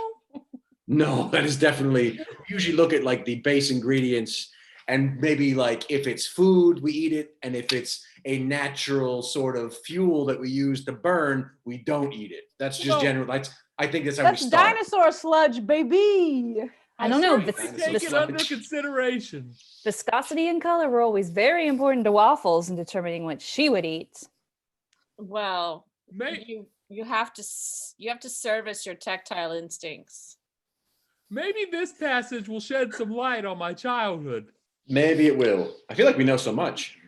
No, that is definitely, we usually look at like the base ingredients and maybe like if it's food, we eat it. And if it's a natural sort of fuel that we use to burn, we don't eat it. That's just general. I think that's how That's we start. dinosaur sludge, baby. I don't know. Certainly take it under consideration. Viscosity and color were always very important to Waffles in determining what she would eat. Well, you have to service your tactile instincts. Maybe this passage will shed some light on my childhood. Maybe it will. I feel like we know so much.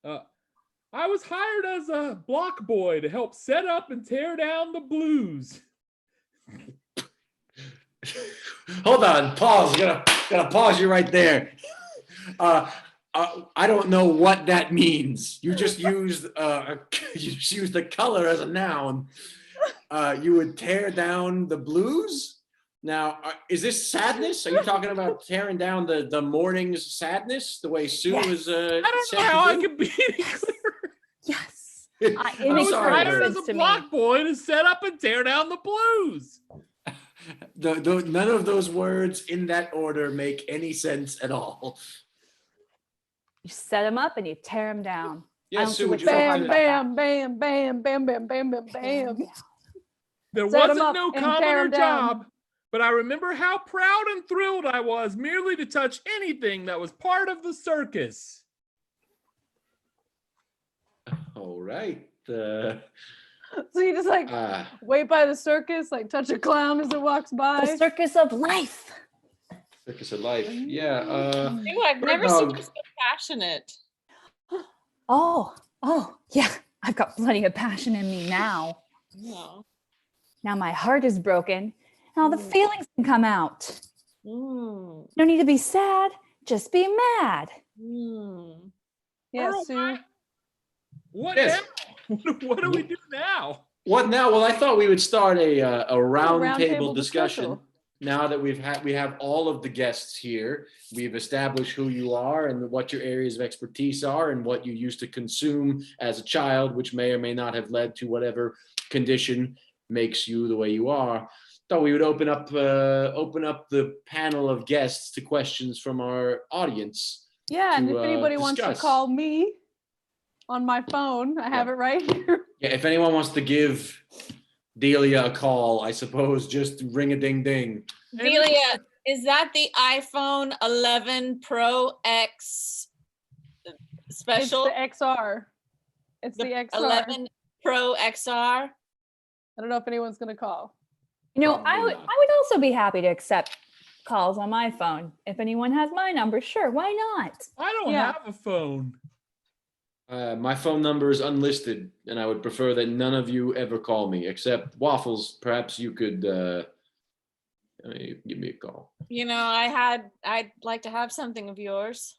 I was hired as a block boy to help set up and tear down the blues. Hold on, pause. Gotta pause you right there. I don't know what that means. You just used the color as a noun. You would tear down the blues. Now, is this sadness? Are you talking about tearing down the morning's sadness, the way Sue is? I don't know how I can be clear. Yes. I was hired as a to block boy to set up and tear down the blues. None of those words in that order make any sense at all. You set them up and you tear them down. Yes, Sue, would you Bam, like to- bam, bam, bam, bam, bam, bam, bam, bam. There Set 'em wasn't up no and common tear or 'em down. job, but I remember how proud and thrilled I was merely to touch anything that was part of the circus. All right. So you just like wait by the circus, like touch a clown as it walks by. The circus of life. Circus of life. Yeah. Ew, I've bird never seen dog. you so passionate. Oh, yeah. I've got plenty of passion in me now. No. Now my heart is broken and all the feelings can come out. Mm. No need to be sad, just be mad. Mm. Yeah, Oh, Sue. What Yes. now? What do we do now? What now? Well, I thought we would start a round round table table discussion. discussion. Now that we have all of the guests here, we've established who you are and what your areas of expertise are and what you used to consume as a child, which may or may not have led to whatever condition makes you the way you are. Thought we would open up the panel of guests to questions from our audience. Yeah, and to, if anybody wants to discuss. call me on my phone, I have it right here. Yeah, if anyone wants to give Delia a call, I suppose just ring a ding ding. Delia, is that the iPhone 11 Pro X special? It's the XR. It's the XR. 11 Pro XR? I don't know if anyone's gonna call. You know, Probably I would not. also be happy to accept calls on my phone. If anyone has my number, sure, why not? I don't Yeah. have a phone. My phone number is unlisted, and I would prefer that none of you ever call me, except Waffles. Perhaps you could give me a call. You know, I'd like to have something of yours.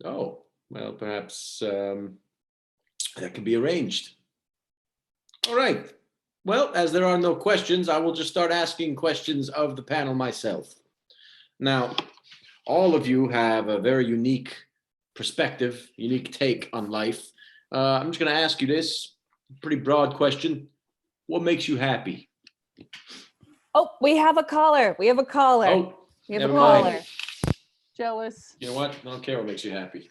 Oh, well, perhaps that can be arranged. All right. Well, as there are no questions, I will just start asking questions of the panel myself. Now, all of you have a very unique perspective, unique take on life. I'm just going to ask you this pretty broad question. What makes you happy? Oh, we have a caller. We have a caller. Oh, we have a never mind. caller. Jealous. You know what? I don't care what makes you happy.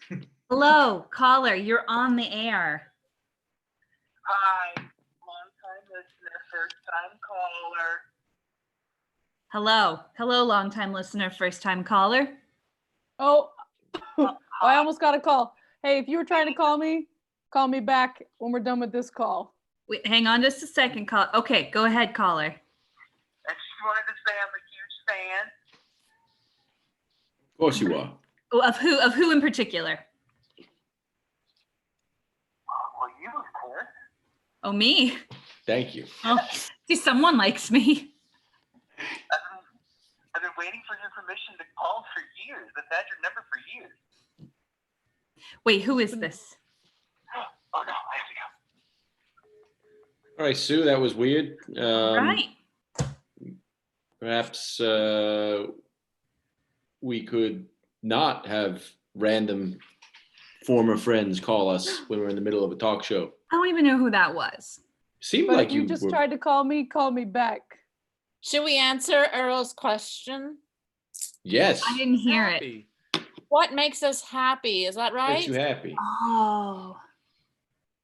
Hello, caller. You're on the air. Hi, long-time listener, first-time caller. Hello, long-time listener, first-time caller. Oh, I almost got a call. Hey, if you were trying to call me back when we're done with this call. Wait, hang on just a second. Call. Okay, go ahead, caller. I just wanted to say I'm a huge fan. Of course you are. Oh, of who in particular? Oh, me? Thank you. Oh, see, someone likes me. I've been waiting for your permission to call for years. I've had your number for years. Wait, who is this? Oh no, I have to go. All right, Sue, that was weird. Right. Perhaps we could not have random former friends call us when we're in the middle of a talk show. I don't even know who that was. Seemed But like if you just were... tried to call me back. Should we answer Earl's question? Yes. I didn't hear it. Happy. What makes us happy? Is that right? Makes you happy. Oh.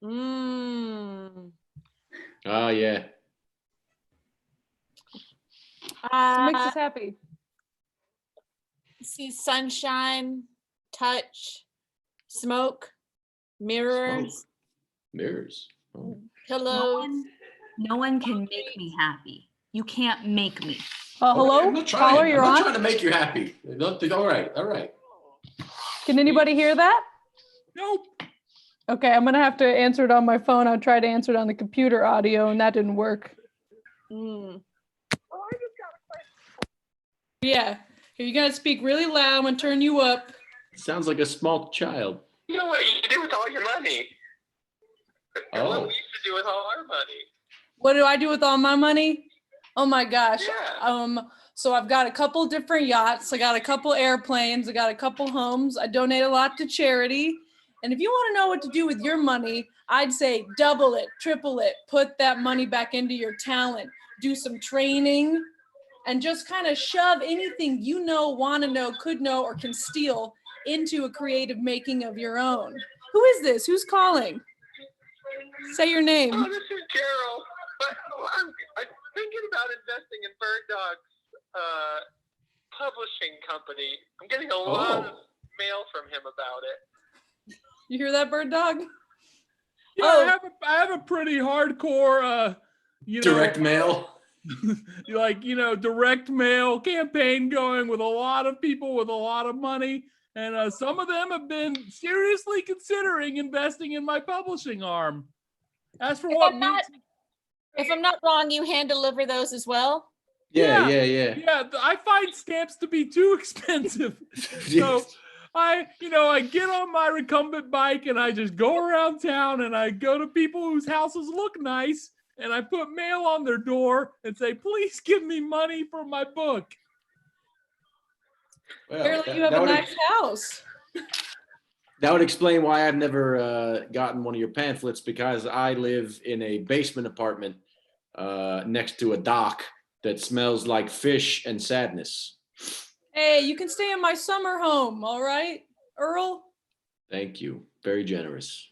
Mm. Ah, yeah. What makes us happy? See sunshine, touch, smoke, mirrors, Smoke. Mirrors. Oh. pillows. No one can make me happy. You can't make me. Hello? I'm not trying. Caller, you're I'm not on? trying to make you happy. All right. Can anybody hear that? Nope. Okay, I'm gonna have to answer it on my phone. I tried to answer it on the computer audio and that didn't work. Mm. Yeah. Here, you gotta speak really loud. I'm gonna turn you up. Sounds like a small child. You know what you do with all your money? Oh. What we used to do with all our money. What do I do with all my money? Oh my gosh. Yeah. So I've got a couple different yachts. I got a couple airplanes. I got a couple homes. I donate a lot to charity. And if you want to know what to do with your money, I'd say double it, triple it, put that money back into your talent, do some training, and just kind of shove anything you know, want to know, could know, or can steal into a creative making of your own. Who is this? Who's calling? Say your name. Oh, this is Gerald. I'm thinking about investing in Bird Dog's publishing company. I'm getting a lot of mail from him about it. You hear that, Bird Dog? Yeah, I have a pretty hardcore, Direct mail. direct mail campaign going with a lot of people with a lot of money. And some of them have been seriously considering investing in my publishing arm. As for If I'm not wrong, you hand deliver those as well? Yeah. Yeah, I find stamps to be too expensive. So I get on my recumbent bike and I just go around town and I go to people whose houses look nice and I put mail on their door and say, please give me money for my book. Well, Apparently you have a nice house. That would explain why I've never gotten one of your pamphlets, because I live in a basement apartment next to a dock that smells like fish and sadness. Hey, you can stay in my summer home, all right, Earl? Thank you. Very generous.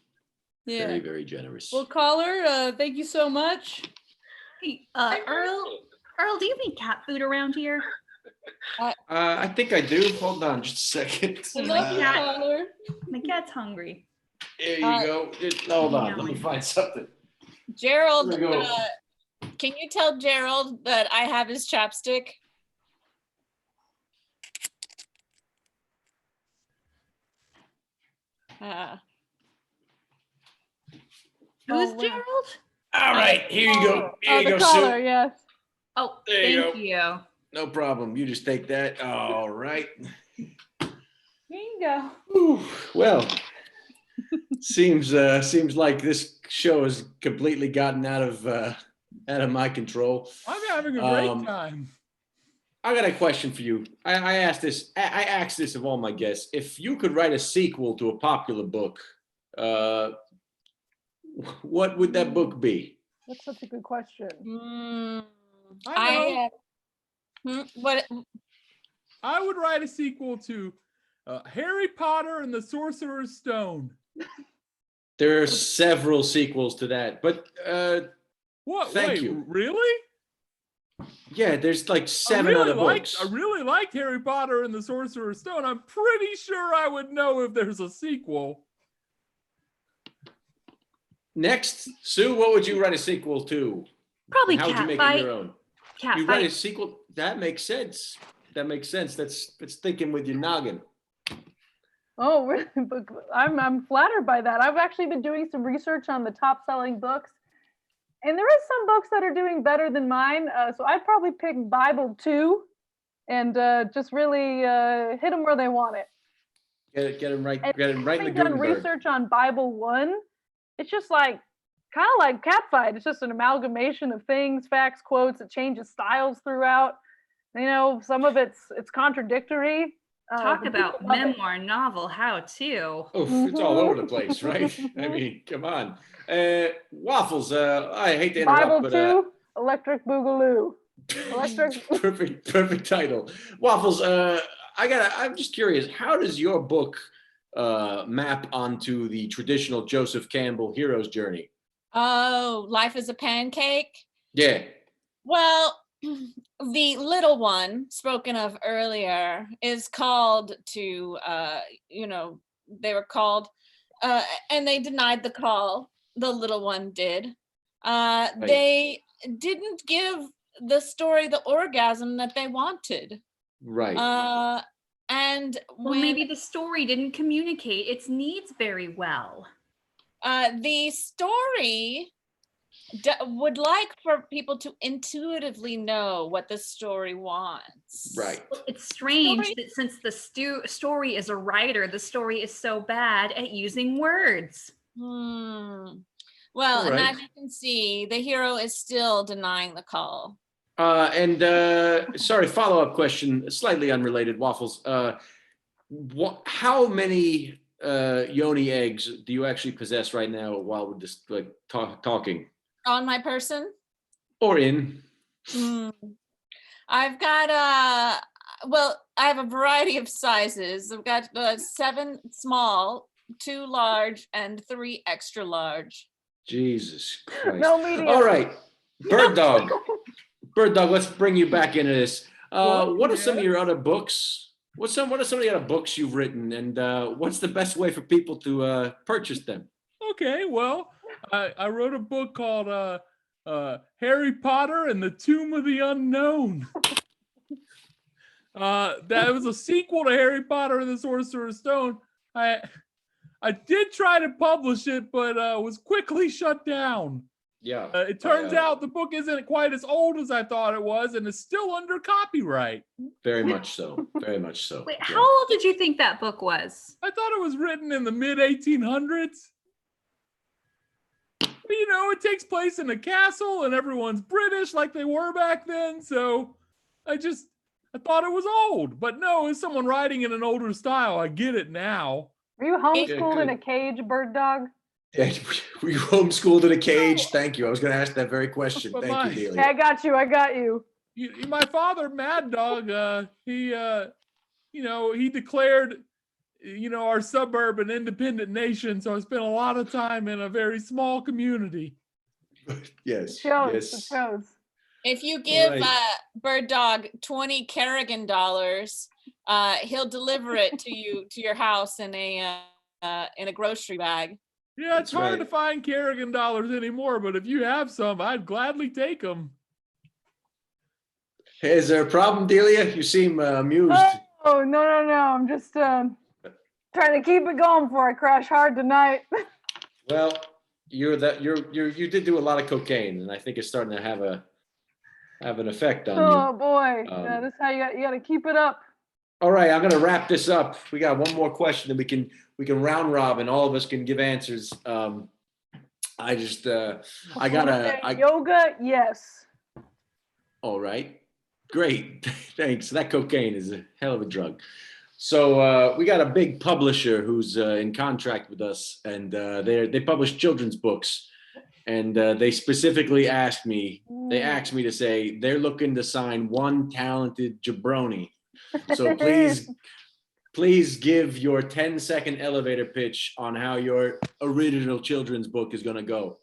Yeah. Very, very generous. Well, caller, thank you so much. Hey, Earl, do you have any cat food around here? I think I do. Hold on just a second. My cat's hungry. Here you go. Hold on. Let me find something. Gerald, Here we go. can you tell Gerald that I have his chapstick? Who's wow. Gerald? All right. Here you go. Here you the go, caller, Sue. yes. Oh, There you thank go. you. No problem. You just take that. All right. Here you go. Whew. Well, seems like this show has completely gotten out of my control. I'm having a great time. I got a question for you. I asked this of all my guests. If you could write a sequel to a popular book, what would that book be? That's such a good question. I What? would write a sequel to Harry Potter and the Sorcerer's Stone. There are several sequels to that, but What? Thank Wait, you. really? Yeah, there's like seven other books. I really liked Harry Potter and the Sorcerer's Stone. I'm pretty sure I would know if there's a sequel. Next, Sue, what would you write a sequel to? Probably How would you cat make fight. it your own? Cat You write a fight. sequel. That makes sense. That's thinking with your noggin. Oh, really? I'm flattered by that. I've actually been doing some research on the top selling books, And there is some books that are doing better than mine. So I'd probably pick Bible 2 and just really hit them where they want it. Get them right. And Get them right in the having done Gutenberg. research on Bible 1, it's just like kind of like Catfight. It's just an amalgamation of things, facts, quotes. It changes styles throughout. You know, some of it's contradictory. Talk but about people love it. memoir, novel, how to. Oof, it's all over the place, right? I mean, come on. Waffles, I hate to interrupt, Bible 2, Electric Boogaloo. Electric. perfect title. Waffles, I'm just curious, how does your book map onto the traditional Joseph Campbell hero's journey? Oh, life is a pancake. Yeah. Well, the little one spoken of earlier is called to, they were called, and they denied the call. The little one did. They didn't give the story the orgasm that they wanted. Right. And Well, maybe the story didn't communicate its needs very well. The story would like for people to intuitively know what the story wants. Right. It's strange that since the story is a writer, the story is so bad at using words. Well, All and right. as you can see, the hero is still denying the call. Sorry, follow-up question, slightly unrelated, Waffles. How many yoni eggs do you actually possess right now while we're just like talking? On my person? Or in? I've got I have a variety of sizes. I've got 7 small, 2 large, and 3 extra large. Jesus Christ. No medium. All right, Bird Dog. Bird Dog, let's bring you back into this. What are some of your other books? What are some of the other books you've written, and what's the best way for people to purchase them? Okay, well, I wrote a book called Harry Potter and the Tomb of the Unknown. That was a sequel to Harry Potter and the Sorcerer's Stone. I did try to publish it, but was quickly shut down. Yeah. It turns out the book isn't quite as old as I thought it was, and it's still under copyright. Very much so. Very much so. Wait, how old did you think that book was? I thought it was written in the mid-1800s. But, you know, it takes place in a castle, and everyone's British like they were back then, so I thought it was old. But no, as someone writing in an older style, I get it now. Were you homeschooled in a cage, Bird Dog? Yeah, were you homeschooled in a cage? Thank you. I was going to ask that very question. But Thank you, Delia. Yeah, I got you. My father, Mad Dog, he declared, our suburb an independent nation. So I spent a lot of time in a very small community. Yes. It shows. If you give Right. Bird Dog $20 Kerrigan dollars, he'll deliver it to you to your house in a grocery bag. Yeah, it's hard to find Kerrigan dollars anymore, but if you have some, I'd gladly take them. Hey, is there a problem, Delia? You seem amused. Oh, no. I'm just trying to keep it going before I crash hard tonight. Well, you did do a lot of cocaine, and I think it's starting to have an effect on you. Oh boy, this is how you got to keep it up. All right, I'm gonna wrap this up. We got one more question, and we can round robin. All of us can give answers. Yoga, yes. All right, great, thanks. That cocaine is a hell of a drug. So we got a big publisher who's in contract with us, and they publish children's books, and they specifically asked me. They asked me to say they're looking to sign one talented jabroni. So please give your 10-second elevator pitch on how your original children's book is going to go.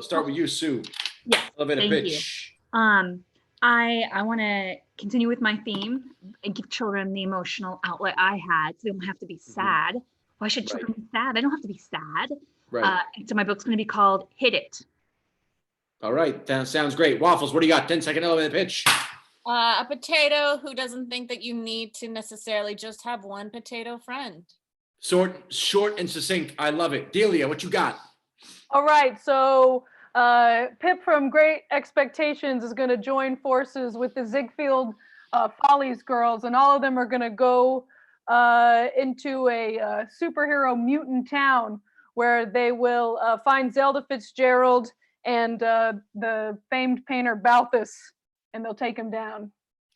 Start with you, Sue. Yes. Elevator thank pitch. You. I want to continue with my theme and give children the emotional outlet I had, so they don't have to be sad. Why should children be sad? They don't have to be sad. Right. So my book's going to be called Hit It. All right. That sounds great. Waffles, what do you got? 10-second elevator pitch. A potato who doesn't think that you need to necessarily just have one potato friend. Short and succinct. I love it. Delia, what you got? All right, so Pip from Great Expectations is going to join forces with the Ziegfeld Follies girls, and all of them are going to go into a superhero mutant town where they will find Zelda Fitzgerald and the famed painter Balthus, and they'll take him down.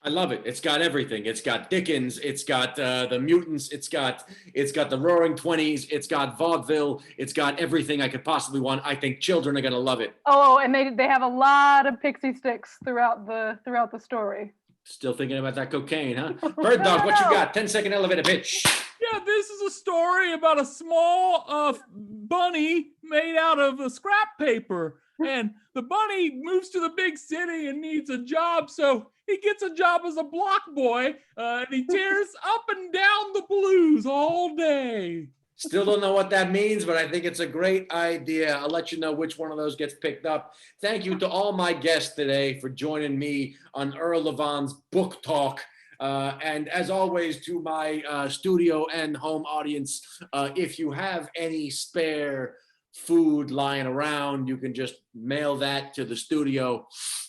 I love it. It's got everything. It's got Dickens. It's got the mutants. It's got the Roaring Twenties. It's got vaudeville. It's got everything I could possibly want. I think children are gonna love it. Oh, and they have a lot of pixie sticks throughout the story. Still thinking about that cocaine, huh? Bird Dog, what you got? 10-second elevator pitch. Yeah, this is a story about a small bunny made out of scrap paper. And the bunny moves to the big city and needs a job, so he gets a job as a block boy, and he tears up and down the blues all day. Still don't know what that means, but I think it's a great idea. I'll let you know which one of those gets picked up. Thank you to all my guests today for joining me on Earl Levon's Book Talk. And as always, to my studio and home audience, if you have any spare food lying around, you can just mail that to the studio,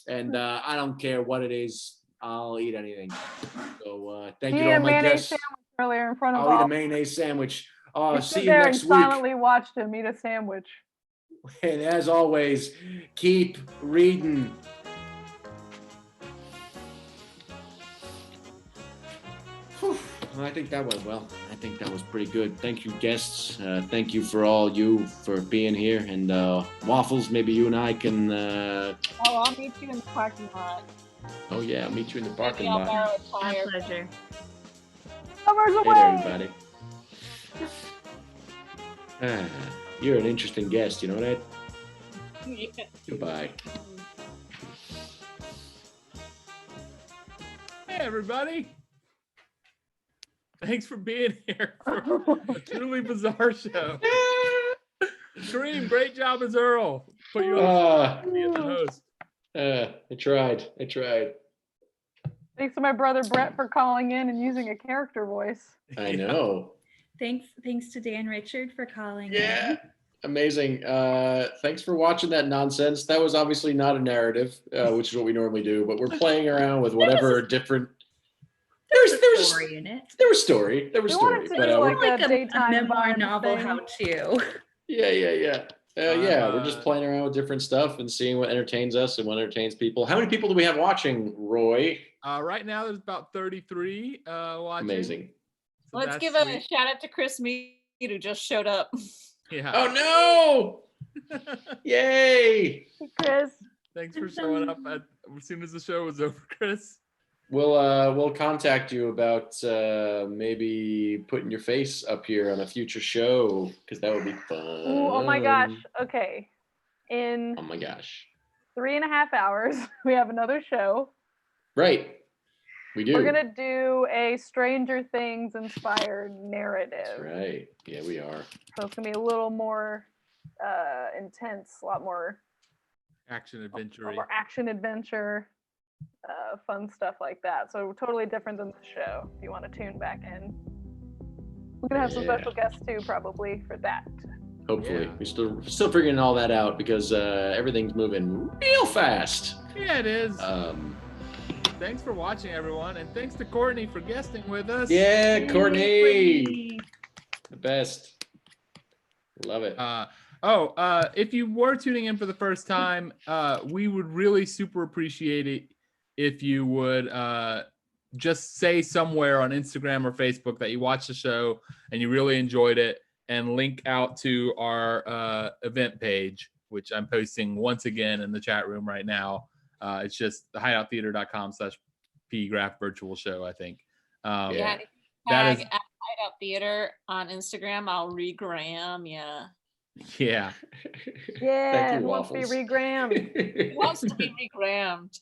and I don't care what it is, I'll eat anything. So thank you to all my guests. Earlier in front of I'll eat all. a mayonnaise sandwich. We See stood you there next and week. silently watched him eat a sandwich. And as always, keep reading. Whew. I think that went well. I think that was pretty good. Thank you, guests. Thank you for all you for being here. And Waffles, maybe you and I can. Oh, I'll meet you in the parking lot. Oh yeah, I'll meet you in the parking Maybe I'll lot. borrow a My tire. pleasure. Summer's Hey away. there, everybody. You're an interesting guest, you know that? Yeah. Goodbye. Hey, everybody. Thanks for being here for a truly bizarre show. Kareem, great job as Earl. Put you on the spot as the host. I tried. Thanks to my brother Brett for calling in and using a character voice. I know. Thanks to Dan Richard for calling Yeah. in. Amazing. Thanks for watching that nonsense. That was obviously not a narrative, which is what we normally do, but we're playing around with whatever different. There's a Story in it. There was story. There was We story. wanted to But do like Like a a daytime memoir vibe novel thing. how-to. yeah. We're just playing around with different stuff and seeing what entertains us and what entertains people. How many people do we have watching, Roy? Right now, there's about 33 watching. Amazing. So Let's that's give a sweet. shout out to Chris Mead, who just showed up. Yeah. Oh no! Yay! Hey, Chris. Thanks for showing up as soon as the show was over, Chris. We'll contact you about maybe putting your face up here on a future show because that would be fun. Ooh, oh my gosh. Okay. In Oh my gosh. 3.5 hours, we have another show. Right. We do. We're gonna do a Stranger Things inspired narrative. That's right. Yeah, we are. So it's gonna be a little more intense, a lot more Action a adventure. lot more action adventure, fun stuff like that. So totally different than the show. If you want to tune back in, we're gonna have some Yeah. special guests too, probably for that. Hopefully. Yeah. We're still figuring all that out because everything's moving real fast. Yeah, it is. Um, Thanks for watching, everyone, and thanks to Courtney for guesting with us. yeah, Courtney. The best. Love it. If you were tuning in for the first time, we would really super appreciate it if you would just say somewhere on Instagram or Facebook that you watched the show and you really enjoyed it, and link out to our event page, which I'm posting once again in the chat room right now. It's just hideouttheater.com/PGraph Virtual Show, I think. Yeah. That Tag is- at Hideout Theater on Instagram. I'll regram. Yeah. Yeah. Yeah, Thank you, who wants to be Waffles. Who wants to be regrammed?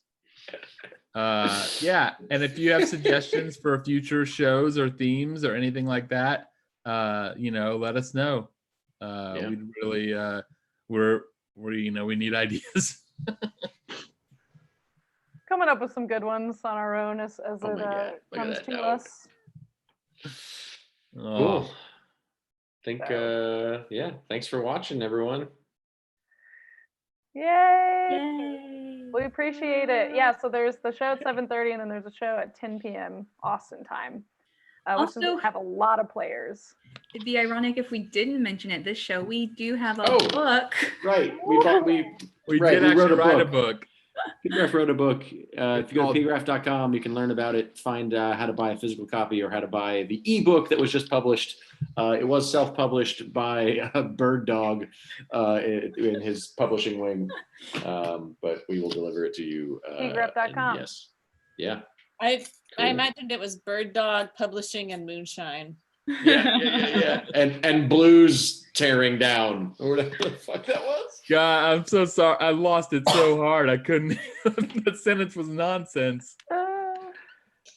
Yeah. And if you have suggestions for future shows or themes or anything like that, let us know. We'd really, we need ideas. Coming up with some good ones on our own as Oh my God, it look at comes that to dog. us. Cool. Think, So- thanks for watching, everyone. Yay! Yay. We appreciate it. Yeah, so there's the show at 7:30 and then there's a show at 10 p.m. Austin time, which is Also- have a lot of players. It'd be ironic if we didn't mention it this show. We do have a Oh. book. Right. We Right, did we wrote actually a write a book. book. PGraph wrote a book. If you go called- to pgraph.com, you can learn about it, find how to buy a physical copy or how to buy the ebook that was just published. It was self-published by Bird Dog in his publishing wing, but we will deliver it to you. PGraph.com. Yes. Yeah. I Cool. imagined it was Bird Dog Publishing and Moonshine. Yeah. And blues tearing down or whatever the fuck that was. God, I'm so sorry. I lost it so hard. I couldn't. That sentence was nonsense.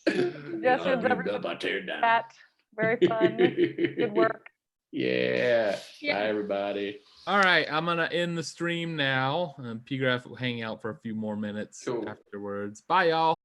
Suggestions, everyone. Chat. Very fun. Good work. Yeah. Bye, everybody. All right, I'm gonna end the stream now. PGraph will hang out for a few more minutes Cool. afterwards. Bye, y'all.